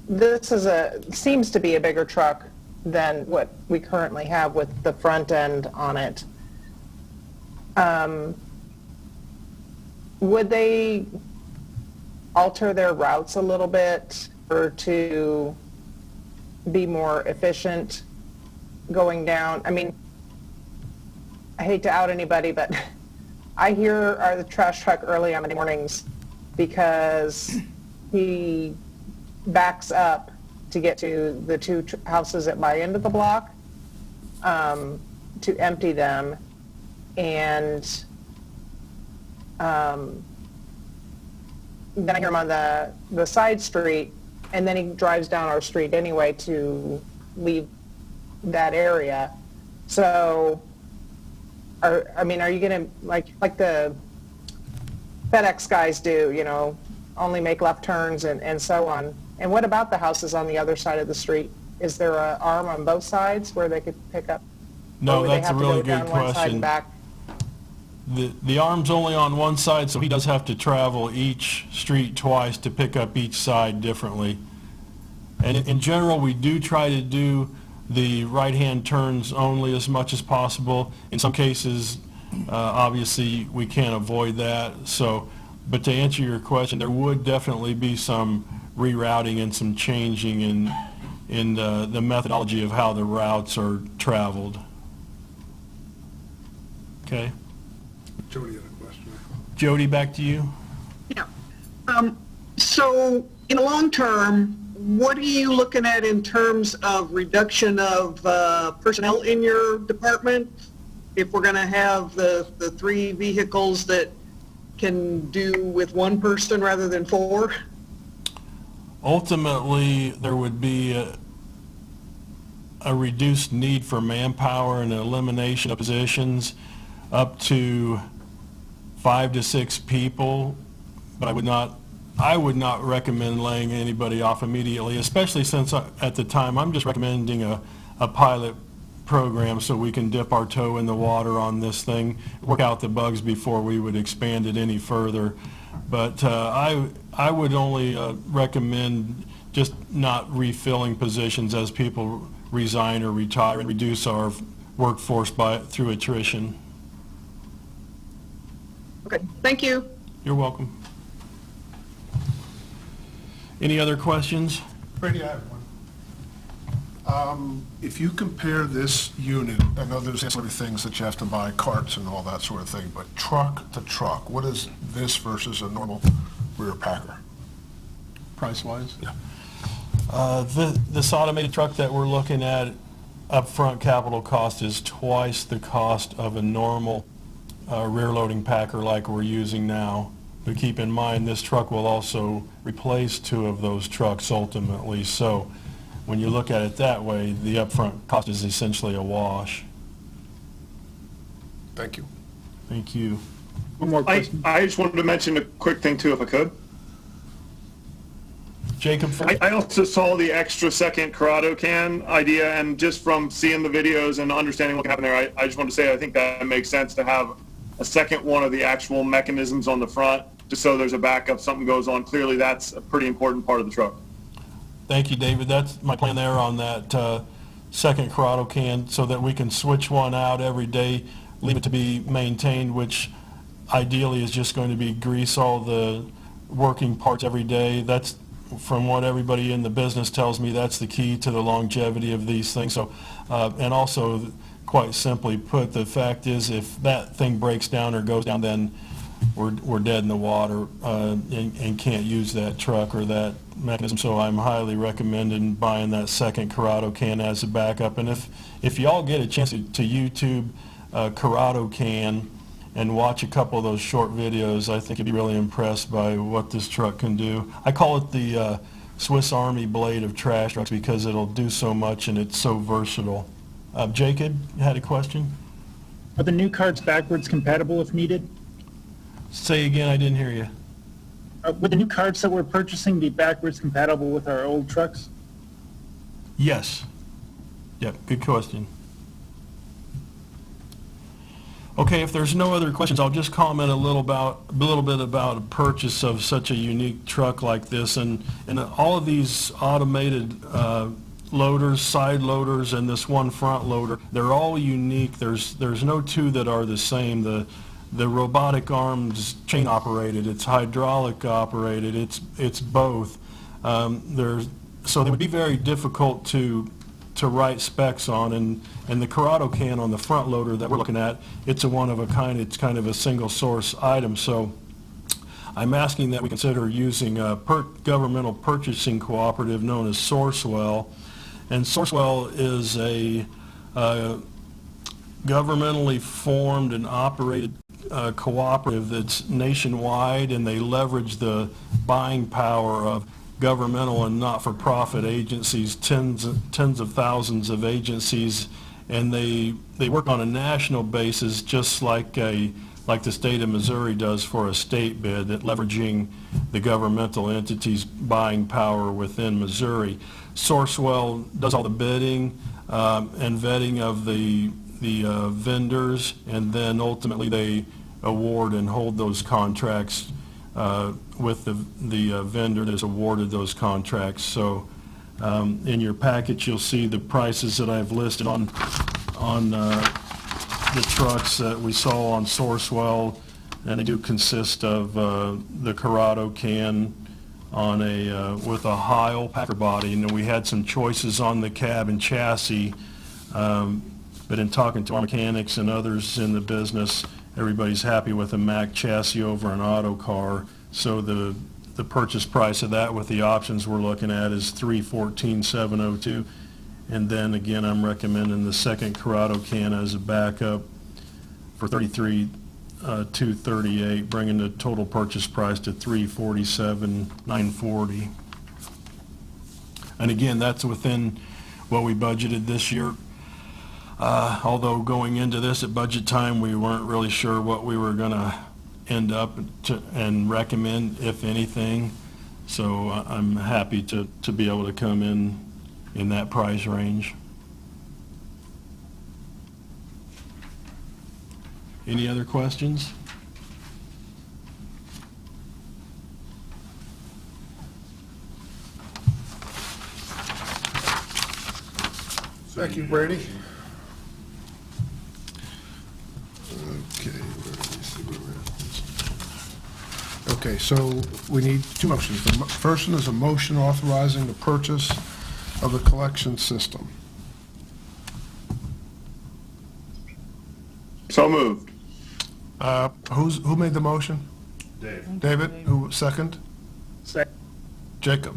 this seems to be a bigger truck than what we currently have with the front end on it. Would they alter their routes a little bit or to be more efficient going down? I mean, I hate to out anybody, but I hear the trash truck early on Monday mornings because he backs up to get to the two houses at my end of the block to empty them, and then I hear him on the side street, and then he drives down our street anyway to leave that area. So, are you going to, like the FedEx guys do, only make left turns and so on? And what about the houses on the other side of the street? Is there an arm on both sides where they could pick up? No, that's a really good question. The arm's only on one side, so he does have to travel each street twice to pick up each side differently. And in general, we do try to do the right-hand turns only as much as possible. In some cases, obviously, we can't avoid that. So, but to answer your question, there would definitely be some rerouting and some changing in the methodology of how the routes are traveled. Okay. Jody had a question. Jody, back to you. Yeah. So in the long term, what are you looking at in terms of reduction of personnel in your department? If we're going to have the 3 vehicles that can do with 1 person rather than 4? Ultimately, there would be a reduced need for manpower and an elimination of positions up to 5 to 6 people, but I would not recommend laying anybody off immediately, especially since at the time I'm just recommending a pilot program so we can dip our toe in the water on this thing, work out the bugs before we would expand it any further. But I would only recommend just not refilling positions as people resign or retire and reduce our workforce through attrition. Okay, thank you. You're welcome. Any other questions? Brady, I have one. If you compare this unit, I know there's ancillary things that you have to buy, carts and all that sort of thing, but truck to truck, what is this versus a normal rear packer? Price-wise? Yeah. This automated truck that we're looking at, upfront capital cost is twice the cost of a normal rear loading packer like we're using now. But keep in mind, this truck will also replace 2 of those trucks ultimately. So when you look at it that way, the upfront cost is essentially a wash. Thank you. Thank you. One more question. I just wanted to mention a quick thing too, if I could. Jacob? I also saw the extra second Corrado can idea, and just from seeing the videos and understanding what happened there, I just want to say I think that makes sense to have a second one of the actual mechanisms on the front, just so there's a backup, something goes on. Clearly, that's a pretty important part of the truck. Thank you, David. That's my plan there on that second Corrado can, so that we can switch one out every day, leave it to be maintained, which ideally is just going to be grease all the working parts every day. That's, from what everybody in the business tells me, that's the key to the longevity of these things. So, and also, quite simply put, the fact is if that thing breaks down or goes down, then we're dead in the water and can't use that truck or that mechanism. So I'm highly recommending buying that second Corrado can as a backup. And if y'all get a chance to YouTube Corrado can and watch a couple of those short videos, I think you'll be really impressed by what this truck can do. I call it the Swiss Army blade of trash trucks because it'll do so much and it's so versatile. Jacob, you had a question? Are the new carts backwards compatible if needed? Say again, I didn't hear you. Would the new carts that we're purchasing be backwards compatible with our old trucks? Yes. Yep, good question. Okay, if there's no other questions, I'll just comment a little bit about a purchase of such a unique truck like this. And all of these automated loaders, side loaders, and this one front loader, they're all unique. There's no two that are the same. The robotic arm's chain operated, it's hydraulic operated, it's both. So they would be very difficult to write specs on, and the Corrado can on the front loader that we're looking at, it's a one of a kind, it's kind of a single source item. So I'm asking that we consider using a governmental purchasing cooperative known as Sourcewell. And Sourcewell is a governmentally formed and operated cooperative that's nationwide, and they leverage the buying power of governmental and not-for-profit agencies, tens of thousands of agencies, and they work on a national basis just like the state of Missouri does for a state bid, that leveraging the governmental entities' buying power within Missouri. Sourcewell does all the bidding and vetting of the vendors, and then ultimately they award and hold those contracts with the vendor that has awarded those contracts. So in your package you'll see the prices that I've listed on the trucks that we saw on Sourcewell, and they do consist of the Corrado can on with a Heil Packer body, and then we had some choices on the cab and chassis. But in talking to our mechanics and others in the business, everybody's happy with a Mack chassis over an auto car. So the purchase price of that with the options we're looking at is $314,702. And then again, I'm recommending the second Corrado can as a backup for $33,238, bringing the total purchase price to $347,940. And again, that's within what we budgeted this year. Although going into this at budget time, we weren't really sure what we were going to end up and recommend, if anything. So I'm happy to be able to come in that price range. Any other questions? Thank you, Brady. Okay, so we need two motions. The first one is a motion authorizing the purchase of the collection system. So moved. Who made the motion? Dave. David, who, second? Second. Jacob.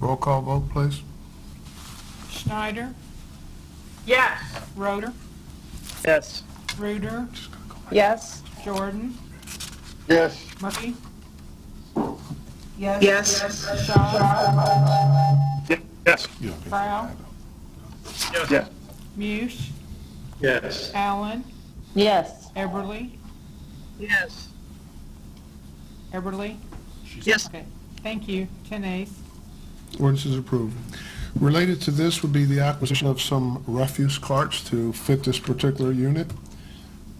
Roll call vote, please. Schneider, Yes. Roder, Yes. Ruder, Yes. Jordan, Yes. Murphy, Yes. Shaw, Yes. Frau, Yes. Mush, Yes. Allen, Yes. Eberly, Yes. Eberly. Yes. Okay, thank you. 10 ayes. Ordinance is approved. Related to this would be the acquisition of some refuse carts to fit this particular unit.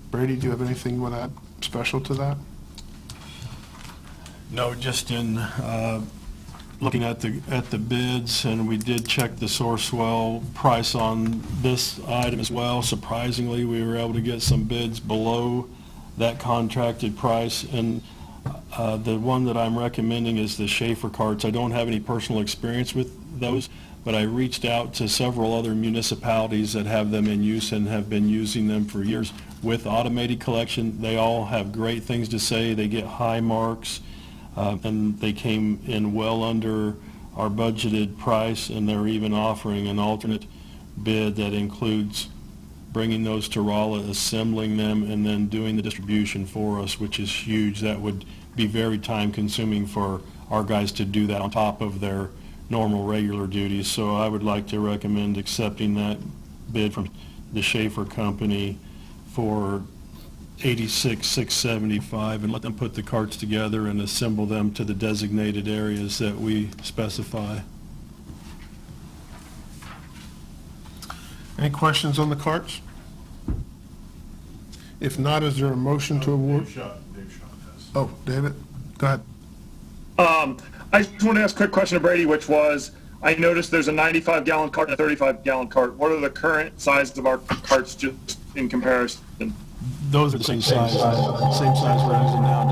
Brady, do you have anything you want to add special to that? No, just in looking at the bids, and we did check the Sourcewell price on this item as well. Surprisingly, we were able to get some bids below that contracted price. And the one that I'm recommending is the Schaefer carts. I don't have any personal experience with those, but I reached out to several other municipalities that have them in use and have been using them for years with automated collection. They all have great things to say. They get high marks, and they came in well under our budgeted price, and they're even offering an alternate bid that includes bringing those to Rolla, assembling them, and then doing the distribution for us, which is huge. That would be very time consuming for our guys to do that on top of their normal regular duties. So I would like to recommend accepting that bid from the Schaefer Company for $86,675 and let them put the carts together and assemble them to the designated areas that we specify. Any questions on the carts? If not, is there a motion to award? Dave Shaw has. Oh, David, go ahead. I just want to ask a quick question to Brady, which was, I noticed there's a 95-gallon cart and a 35-gallon cart. What are the current sizes of our carts just in comparison? Those are the same size we're using now,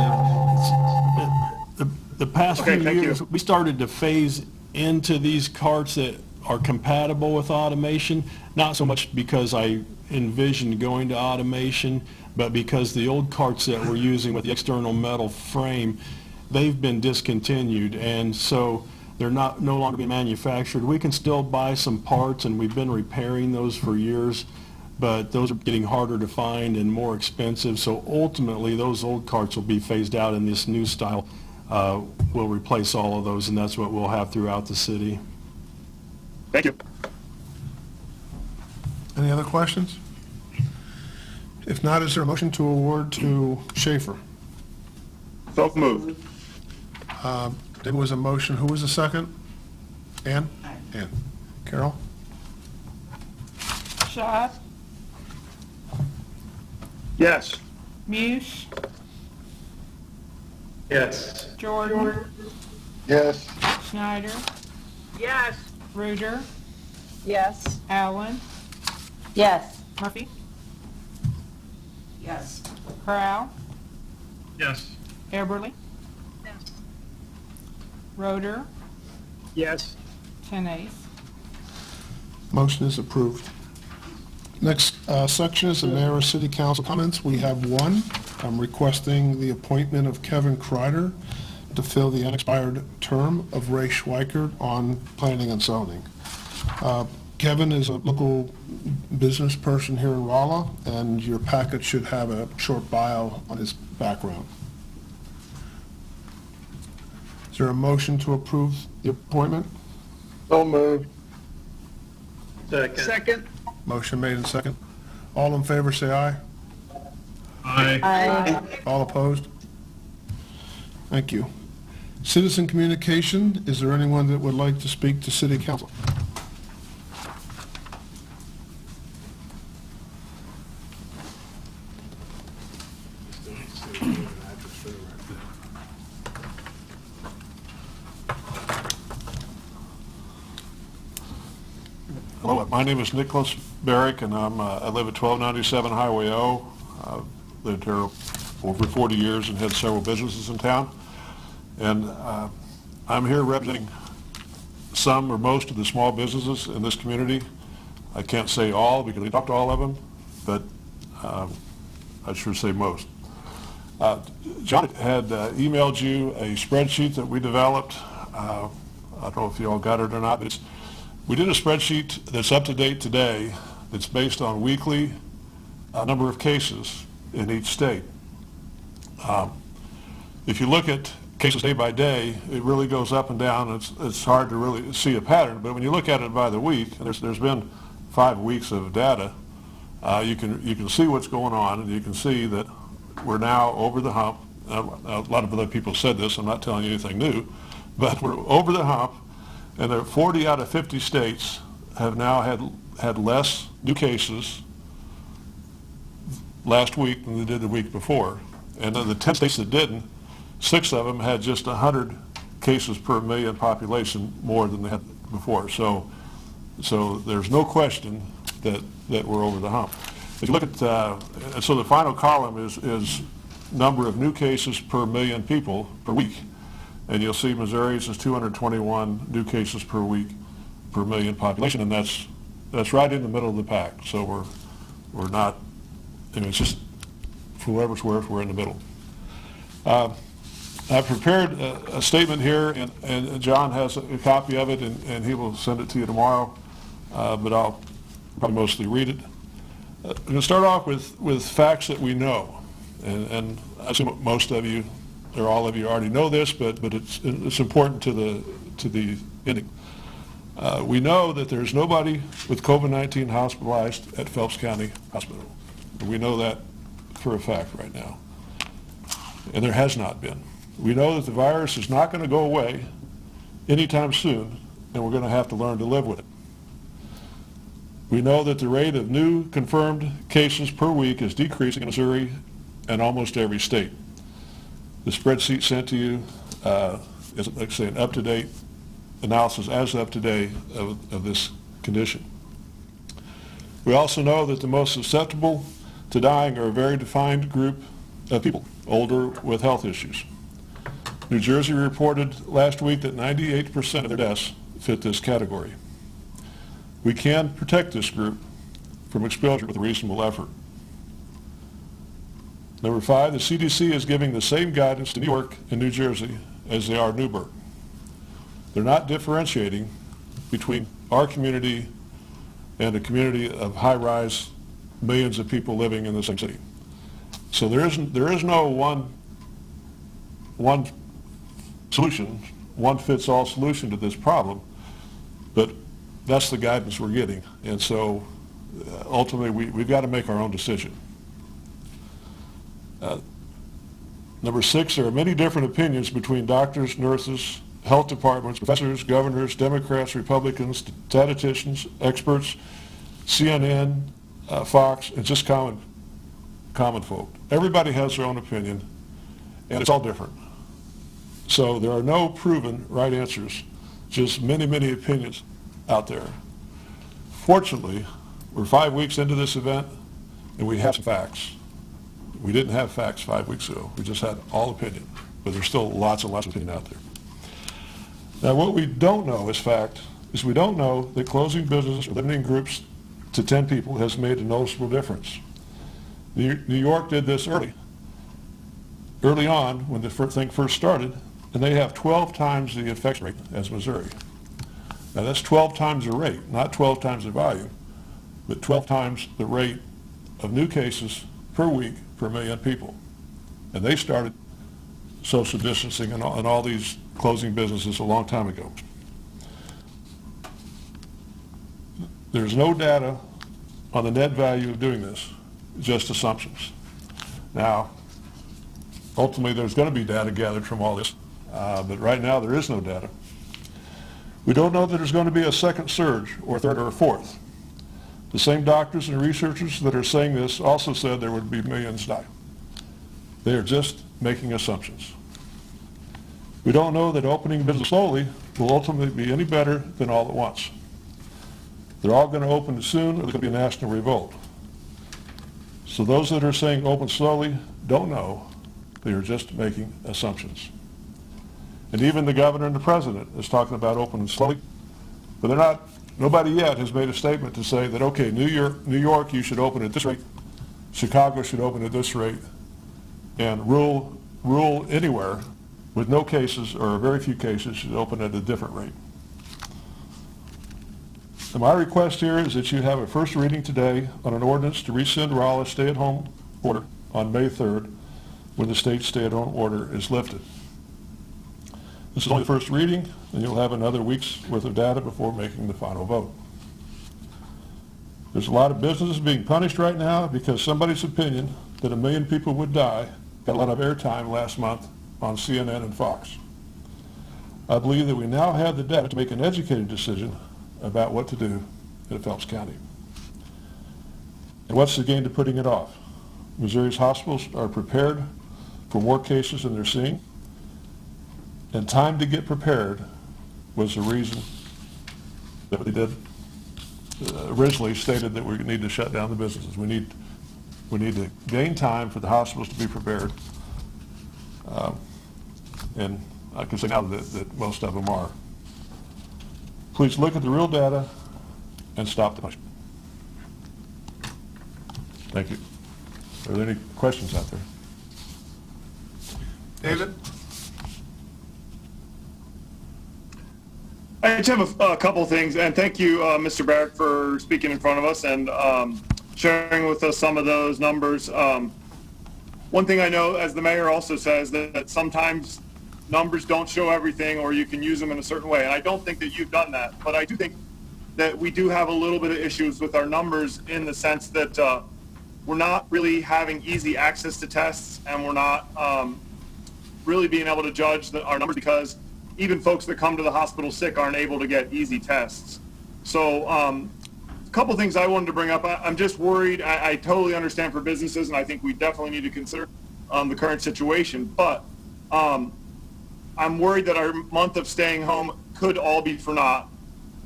David. The past few years, we started to phase into these carts that are compatible with automation, not so much because I envisioned going to automation, but because the old carts that we're using with the external metal frame, they've been discontinued, and so they're no longer being manufactured. We can still buy some parts, and we've been repairing those for years, but those are getting harder to find and more expensive. So ultimately, those old carts will be phased out, and this new style will replace all of those, and that's what we'll have throughout the city. Thank you. Any other questions? If not, is there a motion to award to Schaefer? So moved. There was a motion. Who was the second? Ann? Ann. Carol? Schott, Yes. Muse, Yes. Jordan, Yes. Schneider, Yes. Reuter, Yes. Allen, Yes. Murphy, Yes. Crowell, Yes. Eberly, Roeder, Yes. 10-8. Motion is approved. Next section is the mayor or city council comments. We have one. I'm requesting the appointment of Kevin Kreider to fill the unexpired term of Ray Schweikert on planning and zoning. Kevin is a local business person here in Rolla, and your packet should have a short bio on his background. Is there a motion to approve the appointment? So moved. Second. Motion made and second. All in favor, say aye. Aye. All opposed? Thank you. Citizen communication, is there anyone that would like to speak to city council? Hello, my name is Nicholas Barrick, and I live at 1297 Highway O. I've lived here over 40 years and had several businesses in town. And I'm here representing some or most of the small businesses in this community. I can't say all because we talked to all of them, but I'd sure say most. John had emailed you a spreadsheet that we developed. I don't know if you all got it or not, but we did a spreadsheet that's up to date today that's based on weekly number of cases in each state. If you look at cases day by day, it really goes up and down. It's hard to really see a pattern, but when you look at it by the week, and there's been 5 weeks of data, you can see what's going on, and you can see that we're now over the hump. A lot of other people said this, I'm not telling you anything new, but we're over the hump, and there are 40 out of 50 states have now had less new cases last week than they did the week before. And of the 10 states that didn't, 6 of them had just 100 cases per million population more than they had before. So there's no question that we're over the hump. If you look at, so the final column is number of new cases per million people per week. And you'll see Missouri's is 221 new cases per week per million population, and that's right in the middle of the pack. So we're not, it's just, for whoever's worth, we're in the middle. I've prepared a statement here, and John has a copy of it, and he will send it to you tomorrow, but I'll probably mostly read it. I'm going to start off with facts that we know, and I assume most of you, or all of you already know this, but it's important to the ending. We know that there's nobody with COVID-19 hospitalized at Phelps County Hospital. We know that for a fact right now, and there has not been. We know that the virus is not going to go away anytime soon, and we're going to have to learn to live with it. We know that the rate of new confirmed cases per week is decreasing in Missouri and almost every state. The spreadsheet sent to you is, like I say, an up-to-date analysis as of today of this condition. We also know that the most susceptible to dying are a very defined group of people, older with health issues. New Jersey reported last week that 98% of their deaths fit this category. We can protect this group from exposure with a reasonable effort. Number 5, the CDC is giving the same guidance to New York and New Jersey as they are Newburgh. They're not differentiating between our community and a community of high-rise, millions of people living in the same city. So there is no one solution, one-fits-all solution to this problem, but that's the guidance we're getting. And so ultimately we've got to make our own decision. Number 6, there are many different opinions between doctors, nurses, health departments, professors, governors, Democrats, Republicans, statisticians, experts, CNN, Fox, and just common folk. Everybody has their own opinion, and it's all different. So there are no proven right answers, just many, many opinions out there. Fortunately, we're 5 weeks into this event, and we have some facts. We didn't have facts 5 weeks ago. We just had all opinion, but there's still lots and lots of opinion out there. Now, what we don't know as fact is we don't know that closing businesses or limiting groups to 10 people has made a noticeable difference. New York did this early on when the thing first started, and they have 12 times the infection rate as Missouri. Now that's 12 times the rate, not 12 times the volume, but 12 times the rate of new cases per week per million people. And they started social distancing and all these closing businesses a long time ago. There's no data on the net value of doing this, just assumptions. Now, ultimately there's going to be data gathered from all this, but right now there is no data. We don't know that there's going to be a second surge or a third or a fourth. The same doctors and researchers that are saying this also said there would be millions die. They are just making assumptions. We don't know that opening business slowly will ultimately be any better than all at once. They're all going to open soon, or there could be a national revolt. So those that are saying open slowly don't know. They are just making assumptions. And even the governor and the president is talking about opening slowly, but they're not. Nobody yet has made a statement to say that, okay, New York, you should open at this rate, Chicago should open at this rate, and rule anywhere with no cases or very few cases should open at a different rate. So my request here is that you have a first reading today on an ordinance to rescind Rolla stay-at-home order on May 3rd when the state stay-at-home order is lifted. This is only the first reading, and you'll have another week's worth of data before making the final vote. There's a lot of businesses being punished right now because somebody's opinion that 1 million people would die got a lot of airtime last month on CNN and Fox. I believe that we now have the data to make an educated decision about what to do in Phelps County. And what's the gain to putting it off? Missouri's hospitals are prepared for more cases than they're seeing. And time to get prepared was the reason that we did originally stated that we need to shut down the businesses. We need to gain time for the hospitals to be prepared And I can say now that most of them are. Please look at the real data and stop the punishment. Thank you. Are there any questions out there? David? I just have a couple of things, and thank you, Mr. Barrett, for speaking in front of us and sharing with us some of those numbers. One thing I know, as the mayor also says, that sometimes numbers don't show everything, or you can use them in a certain way, and I don't think that you've done that, but I do think that we do have a little bit of issues with our numbers in the sense that we're not really having easy access to tests, and we're not really being able to judge our numbers because even folks that come to the hospital sick aren't able to get easy tests. So a couple things I wanted to bring up. I'm just worried. I totally understand for businesses, and I think we definitely need to consider the current situation. But I'm worried that our month of staying home could all be for naught.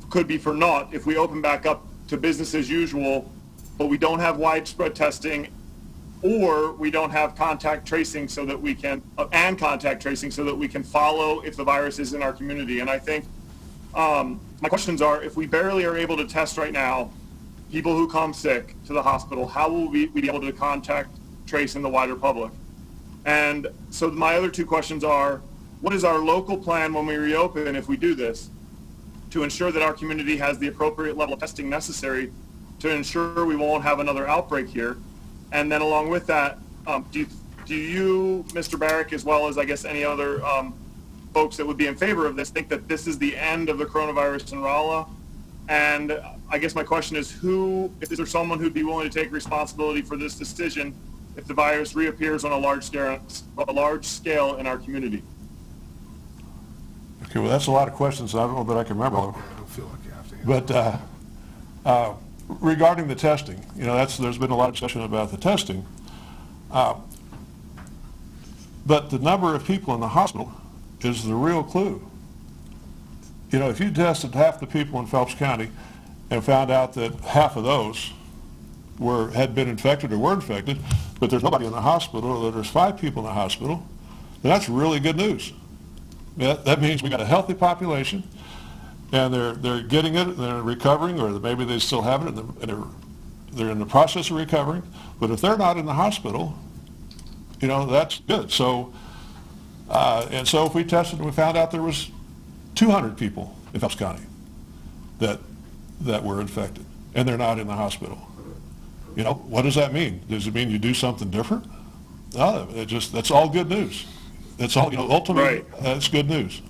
Could be for naught if we open back up to business as usual, but we don't have widespread testing, or we don't have contact tracing so that we can follow if the virus is in our community. And I think my questions are, if we barely are able to test right now people who come sick to the hospital, how will we be able to contact trace in the wider public? And so my other two questions are, what is our local plan when we reopen, if we do this, to ensure that our community has the appropriate level of testing necessary to ensure we won't have another outbreak here? And then along with that, do you, Mr. Barrick, as well as I guess any other folks that would be in favor of this, think that this is the end of the coronavirus in Rolla? And I guess my question is, is there someone who'd be willing to take responsibility for this decision if the virus reappears on a large scale in our community? Okay, well, that's a lot of questions. I don't know that I can remember them. I don't feel like you have to answer. But regarding the testing, there's been a lot of discussion about the testing. But the number of people in the hospital is the real clue. If you tested half the people in Phelps County and found out that half of those had been infected or were infected, but there's nobody in the hospital, or there's 5 people in the hospital, then that's really good news. That means we got a healthy population, and they're getting it, and they're recovering, or maybe they still have it, and they're in the process of recovering. But if they're not in the hospital, that's good. So, and so if we tested and we found out there was 200 people in Phelps County that were infected, and they're not in the hospital, what does that mean? Does it mean you do something different? No, that's all good news. That's all, ultimately, right. That's good news.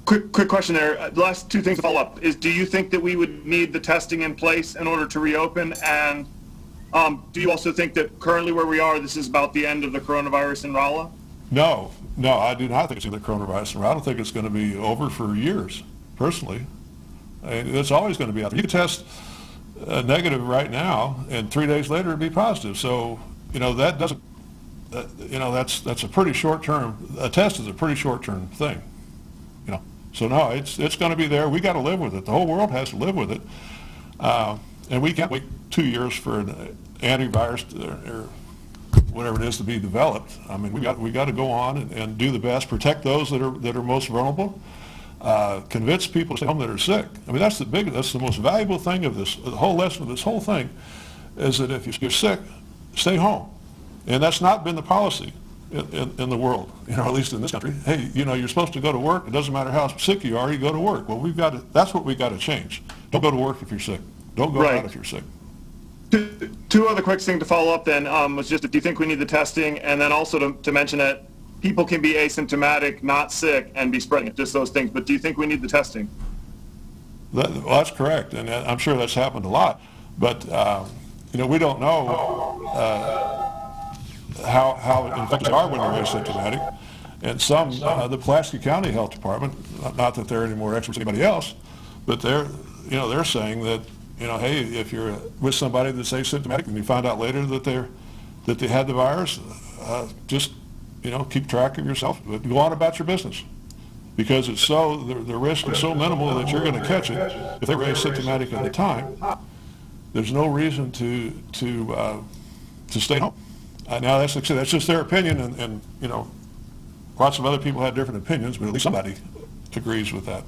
Quick question there. The last two things to follow up is, do you think that we would need the testing in place in order to reopen? And do you also think that currently where we are, this is about the end of the coronavirus in Rolla? No, I do not think it's the coronavirus in Rolla. I don't think it's going to be over for years, personally. It's always going to be out there. You can test negative right now, and 3 days later it'd be positive. So, that doesn't, that's a pretty short-term, a test is a pretty short-term thing. So no, it's going to be there. We got to live with it. The whole world has to live with it, and we can't wait 2 years for an antivirus or whatever it is to be developed. I mean, we got to go on and do the best, protect those that are most vulnerable, convince people to stay home that are sick. I mean, that's the most valuable thing of this. The whole lesson of this whole thing is that if you're sick, stay home, and that's not been the policy in the world, at least in this country. Hey, you're supposed to go to work. It doesn't matter how sick you are, you go to work. Well, that's what we got to change. Don't go to work if you're sick. Don't go out if you're sick. Two other quick things to follow up then was just, do you think we need the testing? And then also to mention that people can be asymptomatic, not sick, and be spreading it, just those things. But do you think we need the testing? Well, that's correct, and I'm sure that's happened a lot. But, we don't know how infected they are when they're asymptomatic. And some, the Pulaski County Health Department, not that they're any more experts than anybody else, but they're saying that, hey, if you're with somebody that's asymptomatic and you find out later that they had the virus, just, keep track of yourself, but go on about your business. Because it's the risk is so minimal that you're going to catch it. If they were asymptomatic at the time, there's no reason to stay home. Now, that's just their opinion, and, you know, lots of other people have different opinions, but at least somebody agrees with that.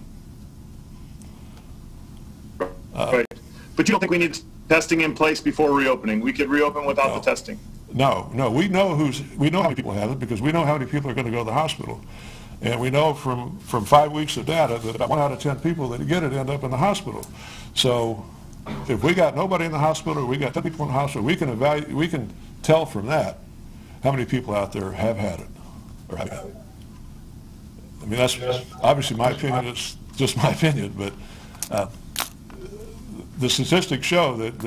Right. But you don't think we need testing in place before reopening? We could reopen without the testing? No, we know how many people have it, because we know how many people are going to go to the hospital. And we know from 5 weeks of data that about 1 out of 10 people that get it end up in the hospital. So if we got nobody in the hospital, or we got 10 people in the hospital, we can tell from that how many people out there have had it, or have had it. I mean, that's obviously my opinion. It's just my opinion, but the statistics show that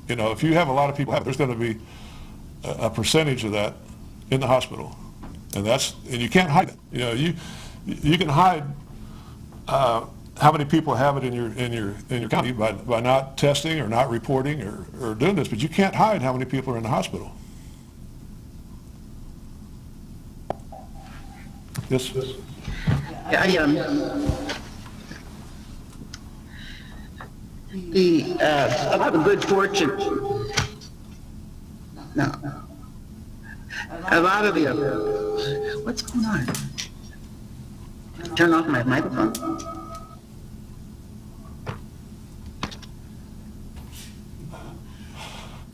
you know, if you have a lot of people have it, there's going to be a percentage of that in the hospital, and you can't hide it. You know, you can hide how many people have it in your county by not testing or not reporting or doing this, but you can't hide how many people are in the hospital. Yes. About the good fortune. No. A lot of the, what's going on? Turn off my microphone.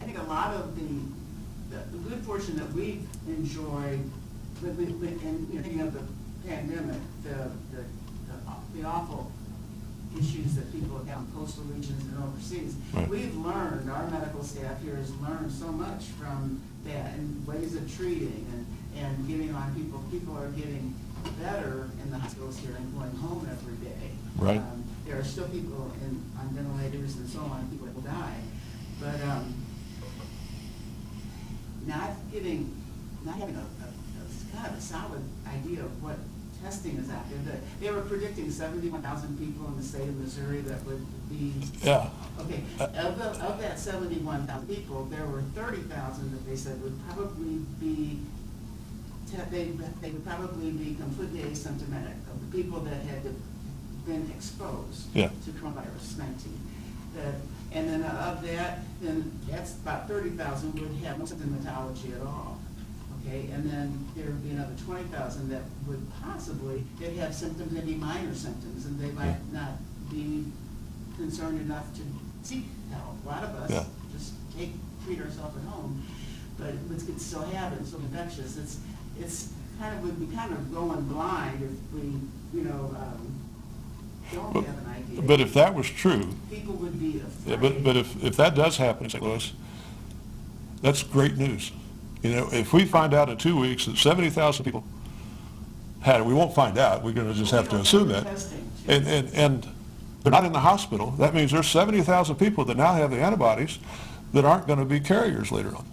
I think a lot of the good fortune that we've enjoyed, and thinking of the pandemic, the awful issues that people have had in coastal regions and overseas. Right. We've learned, our medical staff here has learned so much from that, and ways of treating and getting on people. People are getting better in the hospitals here and going home every day. Right. There are still people on ventilators and so on, people that will die. But not having a kind of a solid idea of what testing is out there. They were predicting 71,000 people in the state of Missouri that would be. Yeah. Okay. Of that 71,000 people, there were 30,000 that they said would probably be. They would probably be completely asymptomatic of the people that had been exposed to coronavirus 19. And then of that, then that's about 30,000 would have no symptomatology at all. Okay, and then there would be another 20,000 that would possibly, they'd have symptoms, maybe minor symptoms, and they might not be concerned enough to seek help. A lot of us just treat ourselves at home, but it still have it, it's so infectious. It's kind of, would be kind of going blind if we, don't have an idea. But if that was true, people would be afraid. Yeah, but if that does happen in St. Louis, that's great news. You know, if we find out in 2 weeks that 70,000 people had it, we won't find out. We're going to just have to assume that. And they're not in the hospital. That means there's 70,000 people that now have the antibodies that aren't going to be carriers later on.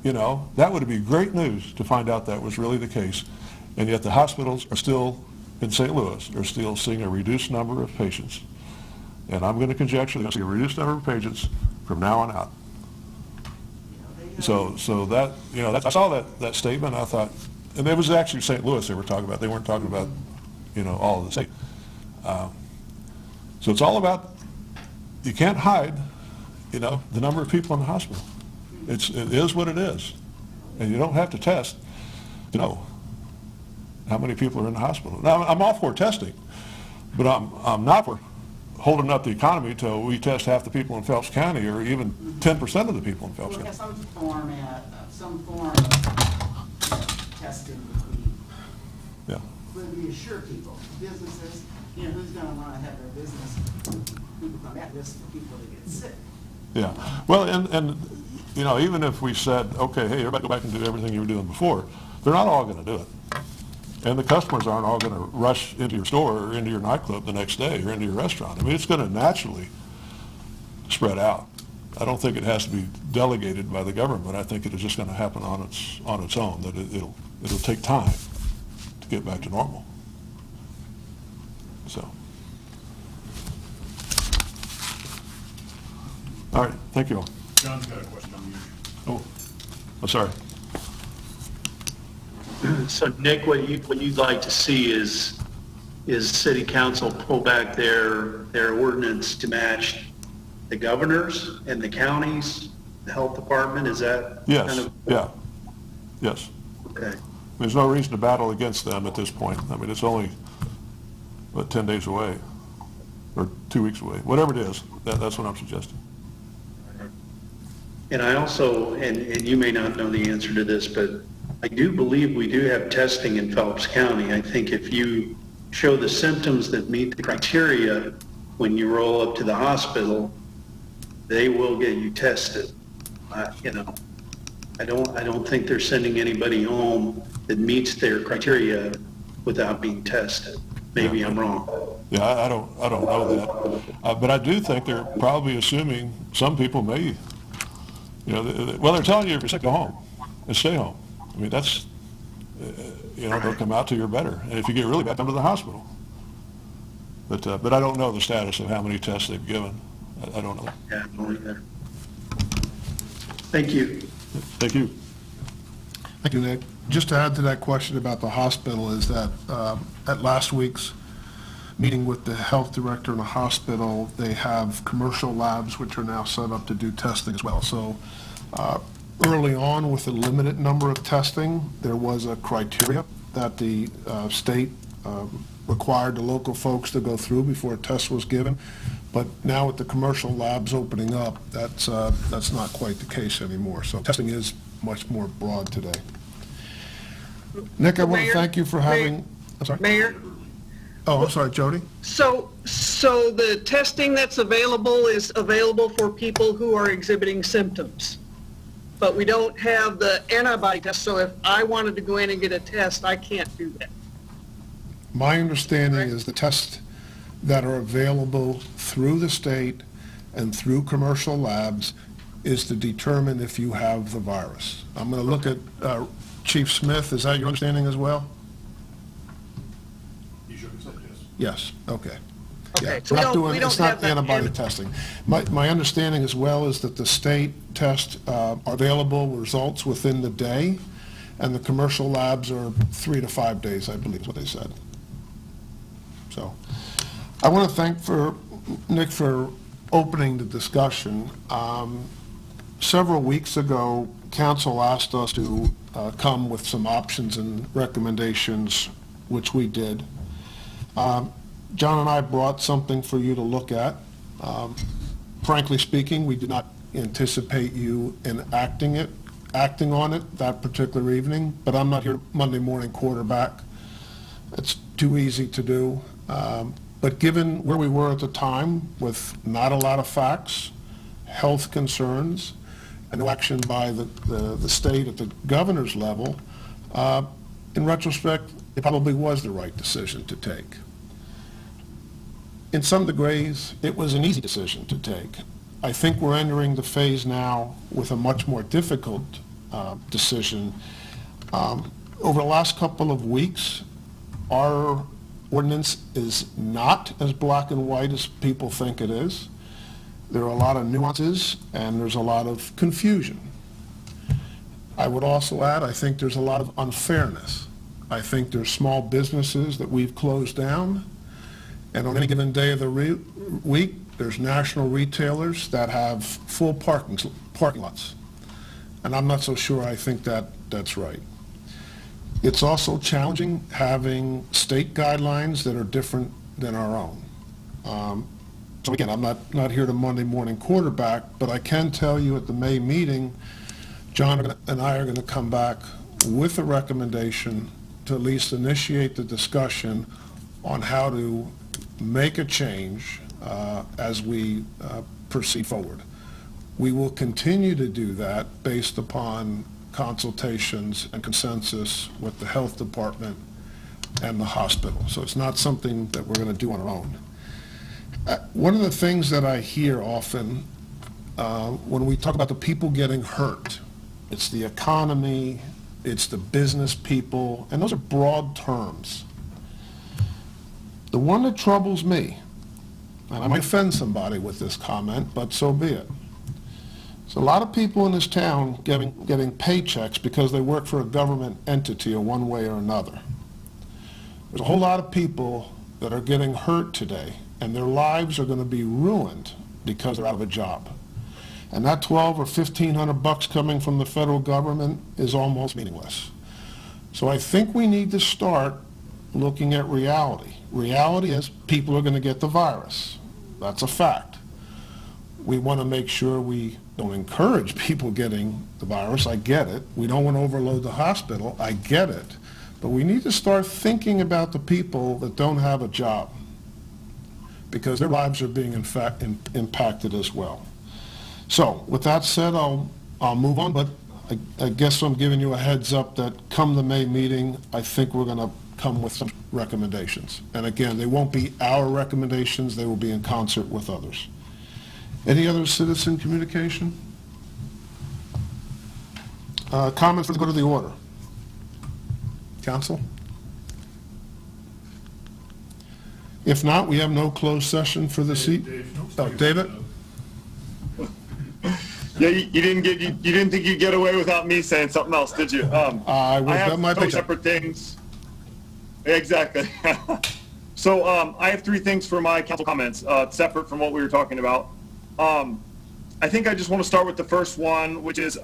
You know, that would be great news to find out that was really the case. And yet the hospitals are still, in St. Louis, are still seeing a reduced number of patients. And I'm going to conjecture they're going to see a reduced number of patients from now on out. So that, I saw that statement, I thought, and it was actually St. Louis they were talking about. They weren't talking about, all of the state. So it's all about, you can't hide, the number of people in the hospital. It is what it is. And you don't have to test to know how many people are in the hospital. Now, I'm all for testing, but I'm not for holding up the economy till we test half the people in Phelps County, or even 10% of the people in Phelps County. Some form of testing would reassure people, businesses, who's going to want to have their business, people come at this for people to get sick. Yeah, well, and even if we said, okay, hey, everybody go back and do everything you were doing before, they're not all going to do it. And the customers aren't all going to rush into your store or into your nightclub the next day or into your restaurant. I mean, it's going to naturally spread out. I don't think it has to be delegated by the government. I think it is just going to happen on its own, that it'll take time to get back to normal. So. All right, thank you all. John's got a question on you. Oh, I'm sorry. So Nick, what you'd like to see is city council pull back their ordinance to match the governor's and the county's the health department? Is that Yes, kind of? yeah, yes. Okay. There's no reason to battle against them at this point. I mean, it's only, 10 days away, or 2 weeks away, whatever it is, that's what I'm suggesting. And I also, and you may not know the answer to this, but I do believe we do have testing in Phelps County. I think if you show the symptoms that meet the criteria when you roll up to the hospital, they will get you tested. You know, I don't think they're sending anybody home that meets their criteria without being tested. Maybe I'm wrong. Yeah, I don't know that. But I do think they're probably assuming some people may, you know, they're telling you if you're sick, go home and stay home. I mean, that's, you know, they'll come out till you're better. And if you get really bad, come to the hospital. But I don't know the status of how many tests they've given. I don't know. Yeah, I don't either. Thank you. Thank you. Thank you, Nick. Just to add to that question about the hospital is that at last week's meeting with the health director in the hospital, they have commercial labs which are now set up to do testing as well. So early on, with a limited number of testing, there was a criteria that the state required the local folks to go through before a test was given. But now with the commercial labs opening up, that's not quite the case anymore. So testing is much more broad today. Nick, I want to thank you for having. I'm sorry. Mayor? Oh, I'm sorry, Jody. So the testing that's available is available for people who are exhibiting symptoms. But we don't have the antibody test, so if I wanted to go in and get a test, I can't do that. My understanding is the tests that are available through the state and through commercial labs is to determine if you have the virus. I'm going to look at Chief Smith. Is that your understanding as well? You should have said yes. Yes, okay. Okay, Yeah, so it's not antibody testing. My understanding as well is that the state tests are available results within the day, and the commercial labs are 3 to 5 days, I believe is what they said. So I want to thank Nick for opening the discussion. Several weeks ago, council asked us to come with some options and recommendations, which we did. John and I brought something for you to look at. Frankly speaking, we did not anticipate you acting on it that particular evening, but I'm not here Monday morning quarterback. It's too easy to do. But given where we were at the time with not a lot of facts, health concerns, and no action by the state at the governor's level, in retrospect, it probably was the right decision to take. In some degrees, it was an easy decision to take. I think we're entering the phase now with a much more difficult decision. Over the last couple of weeks, our ordinance is not as black and white as people think it is. There are a lot of nuances and there's a lot of confusion. I would also add, I think there's a lot of unfairness. I think there's small businesses that we've closed down, and on any given day of the week, there's national retailers that have full parking lots. And I'm not so sure I think that's right. It's also challenging having state guidelines that are different than our own. So again, I'm not here to Monday morning quarterback, but I can tell you at the May meeting, John and I are going to come back with a recommendation to at least initiate the discussion on how to make a change as we proceed forward. We will continue to do that based upon consultations and consensus with the health department and the hospital. So it's not something that we're going to do on our own. One of the things that I hear often when we talk about the people getting hurt, it's the economy, it's the business people, and those are broad terms. The one that troubles me, and I might offend somebody with this comment, but so be it. So a lot of people in this town getting paychecks because they work for a government entity in one way or another. There's a whole lot of people that are getting hurt today, and their lives are going to be ruined because they're out of a job. And that 12 or 1,500 bucks coming from the federal government is almost meaningless. So I think we need to start looking at reality. Reality is people are going to get the virus. That's a fact. We want to make sure we don't encourage people getting the virus. I get it. We don't want to overload the hospital. I get it. But we need to start thinking about the people that don't have a job, because their lives are being impacted as well. So with that said, I'll move on, but I guess I'm giving you a heads up that come the May meeting, I think we're going to come with some recommendations. And again, they won't be our recommendations, they will be in concert with others. Any other citizen communication? Comments, let's go to the order. Council? If not, we have no closed session for the seat. Oh, David? Yeah, you didn't think you'd get away without me saying something else, did you? I have my two separate things. Exactly. So I have three things for my council comments, separate from what we were talking about. I think I just want to start with the first one, which is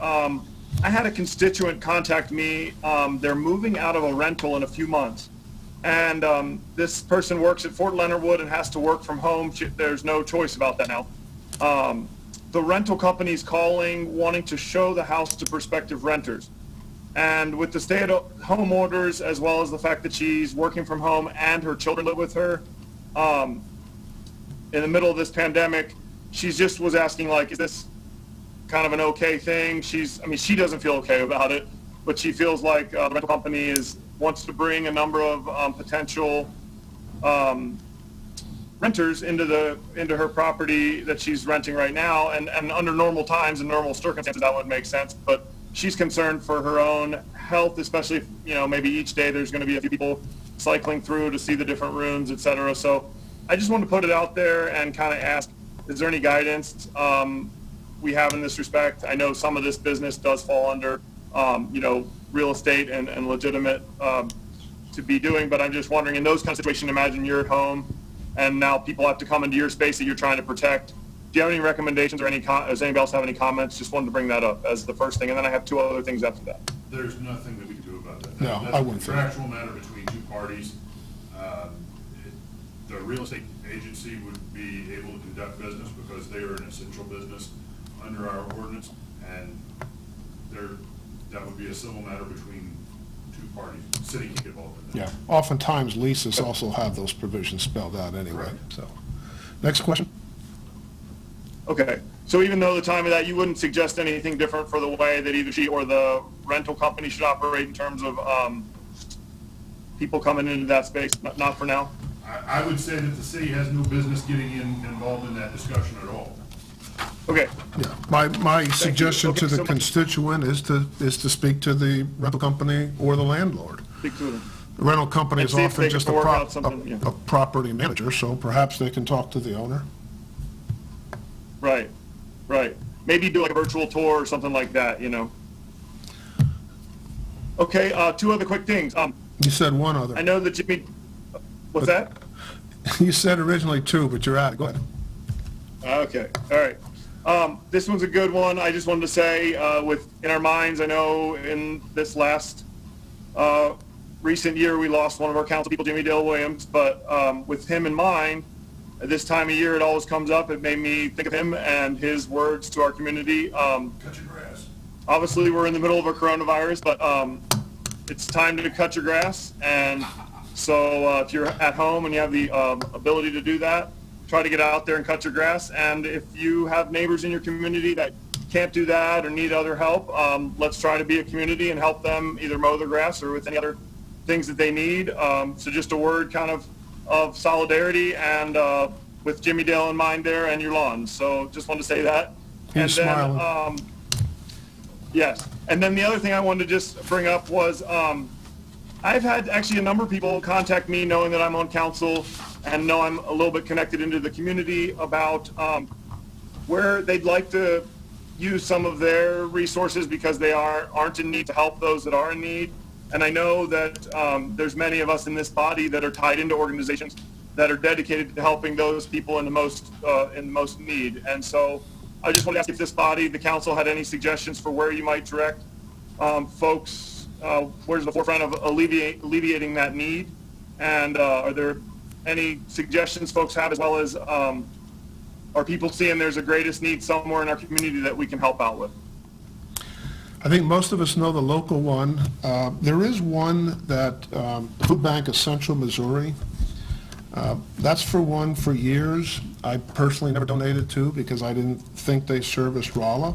I had a constituent contact me. They're moving out of a rental in a few months. And this person works at Fort Leonard Wood and has to work from home. There's no choice about that now. The rental company's calling, wanting to show the house to prospective renters. And with the stay-at-home orders, as well as the fact that she's working from home and her children live with her, in the middle of this pandemic, she just was asking, like, is this kind of an okay thing? She doesn't feel okay about it, but she feels like the rental company wants to bring a number of potential renters into her property that she's renting right now, and under normal times and normal circumstances that would make sense, but she's concerned for her own health, especially if, maybe each day there's going to be a few people cycling through to see the different rooms, etc. So I just wanted to put it out there and kind of ask, is there any guidance we have in this respect? I know some of this business does fall under real estate and legitimate to be doing, but I'm just wondering, in those kind of situations, imagine you're at home and now people have to come into your space that you're trying to protect. Do you have any recommendations or does anybody else have any comments? Just wanted to bring that up as the first thing, and then I have two other things after that. There's nothing that we can do about that. No, I wouldn't That's a contractual matter between two parties. The real estate agency would be able to conduct business because they are an essential business under our ordinance, and that would be a civil matter between two parties. The city can get involved in that. Yeah, oftentimes leases also have those provisions spelled out anyway. So, next question. Okay, so even though the time of that, you wouldn't suggest anything different for the way that either she or the rental company should operate in terms of people coming into that space, not for now? I would say that the city has no business getting involved in that discussion at all. Okay. Yeah, my suggestion to the constituent is to speak to the rental company or the landlord. Speak to them. The rental company And is see if often they just can work out a something, yeah. property manager, so perhaps they can talk to the owner. Right. Maybe do like a virtual tour or something like that, Okay, two other quick things. You said one other. I know that Jimmy, what's that? You said originally two, but you're out. Go ahead. Okay, all right. This one's a good one. I just wanted to say, in our minds, I know in this last recent year, we lost one of our council people, Jimmy Dale Williams, but with him in mind, at this time of year, it always comes up. It made me think of him and his words to our community. Cut your grass. Obviously, we're in the middle of a coronavirus, but it's time to cut your grass. And so if you're at home and you have the ability to do that, try to get out there and cut your grass. And if you have neighbors in your community that can't do that or need other help, let's try to be a community and help them either mow their grass or with any other things that they need. So just a word kind of solidarity, and with Jimmy Dale in mind there and your lawn. So just wanted to say that. He's smiling. Yes. And then the other thing I wanted to just bring up was I've had actually a number of people contact me knowing that I'm on council and know I'm a little bit connected into the community about where they'd like to use some of their resources because they aren't in need to help those that are in need. And I know that there's many of us in this body that are tied into organizations that are dedicated to helping those people in the most need. And so I just wanted to ask if this body, the council, had any suggestions for where you might direct folks, where's the forefront of alleviating that need? And are there any suggestions folks have, as well as are people seeing there's a greatest need somewhere in our community that we can help out with? I think most of us know the local one. There is one that Food Bank of Central Missouri. That's for one for years. I personally never donated to because I didn't think they serviced Rolla.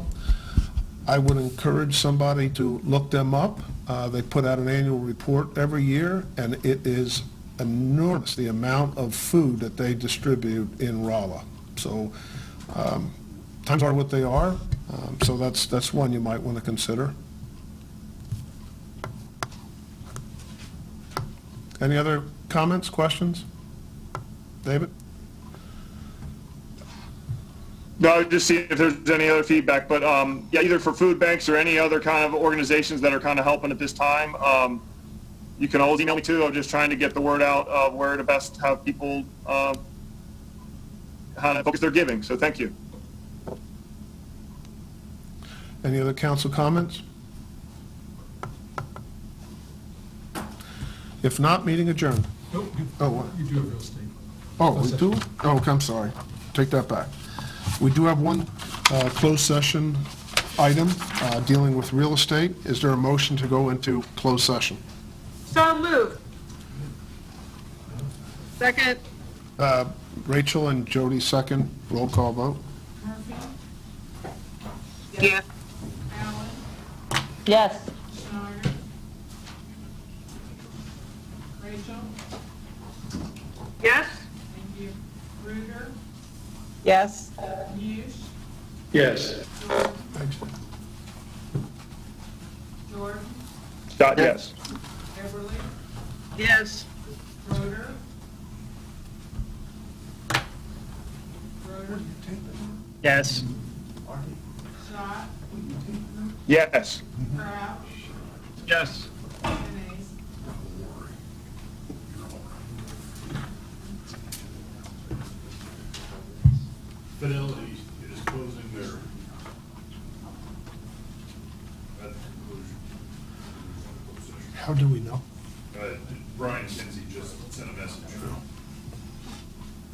I would encourage somebody to look them up. They put out an annual report every year, and it is enormous, the amount of food that they distribute in Rolla. So times are what they are. So that's one you might want to consider. Any other comments, questions? David? No, just see if there's any other feedback, but yeah, either for food banks or any other kind of organizations that are kind of helping at this time, you can always email me too. I'm just trying to get the word out of where to best have people how to focus their giving. So thank you. Any other council comments? If not, meeting adjourned. Nope. Oh, what? You do have real estate. Oh, we do? Oh, okay, I'm sorry. Take that back. We do have one closed session item dealing with real estate. Is there a motion to go into closed session? So moved. Second. Rachel and Jody second. Roll call vote. Murphy? Yes. Allen? Yes. Schneider? Rachel? Yes? Thank you. Ruder? Yes. Hughes? Yes. Jordan? Scott, yes. Everly? Yes. Roder? Roder? Yes. Schott? Yes. Crouch? Yes. Denise? Fidelity is closing their, at the conclusion. How do we know? Brian Kinsey just sent a message.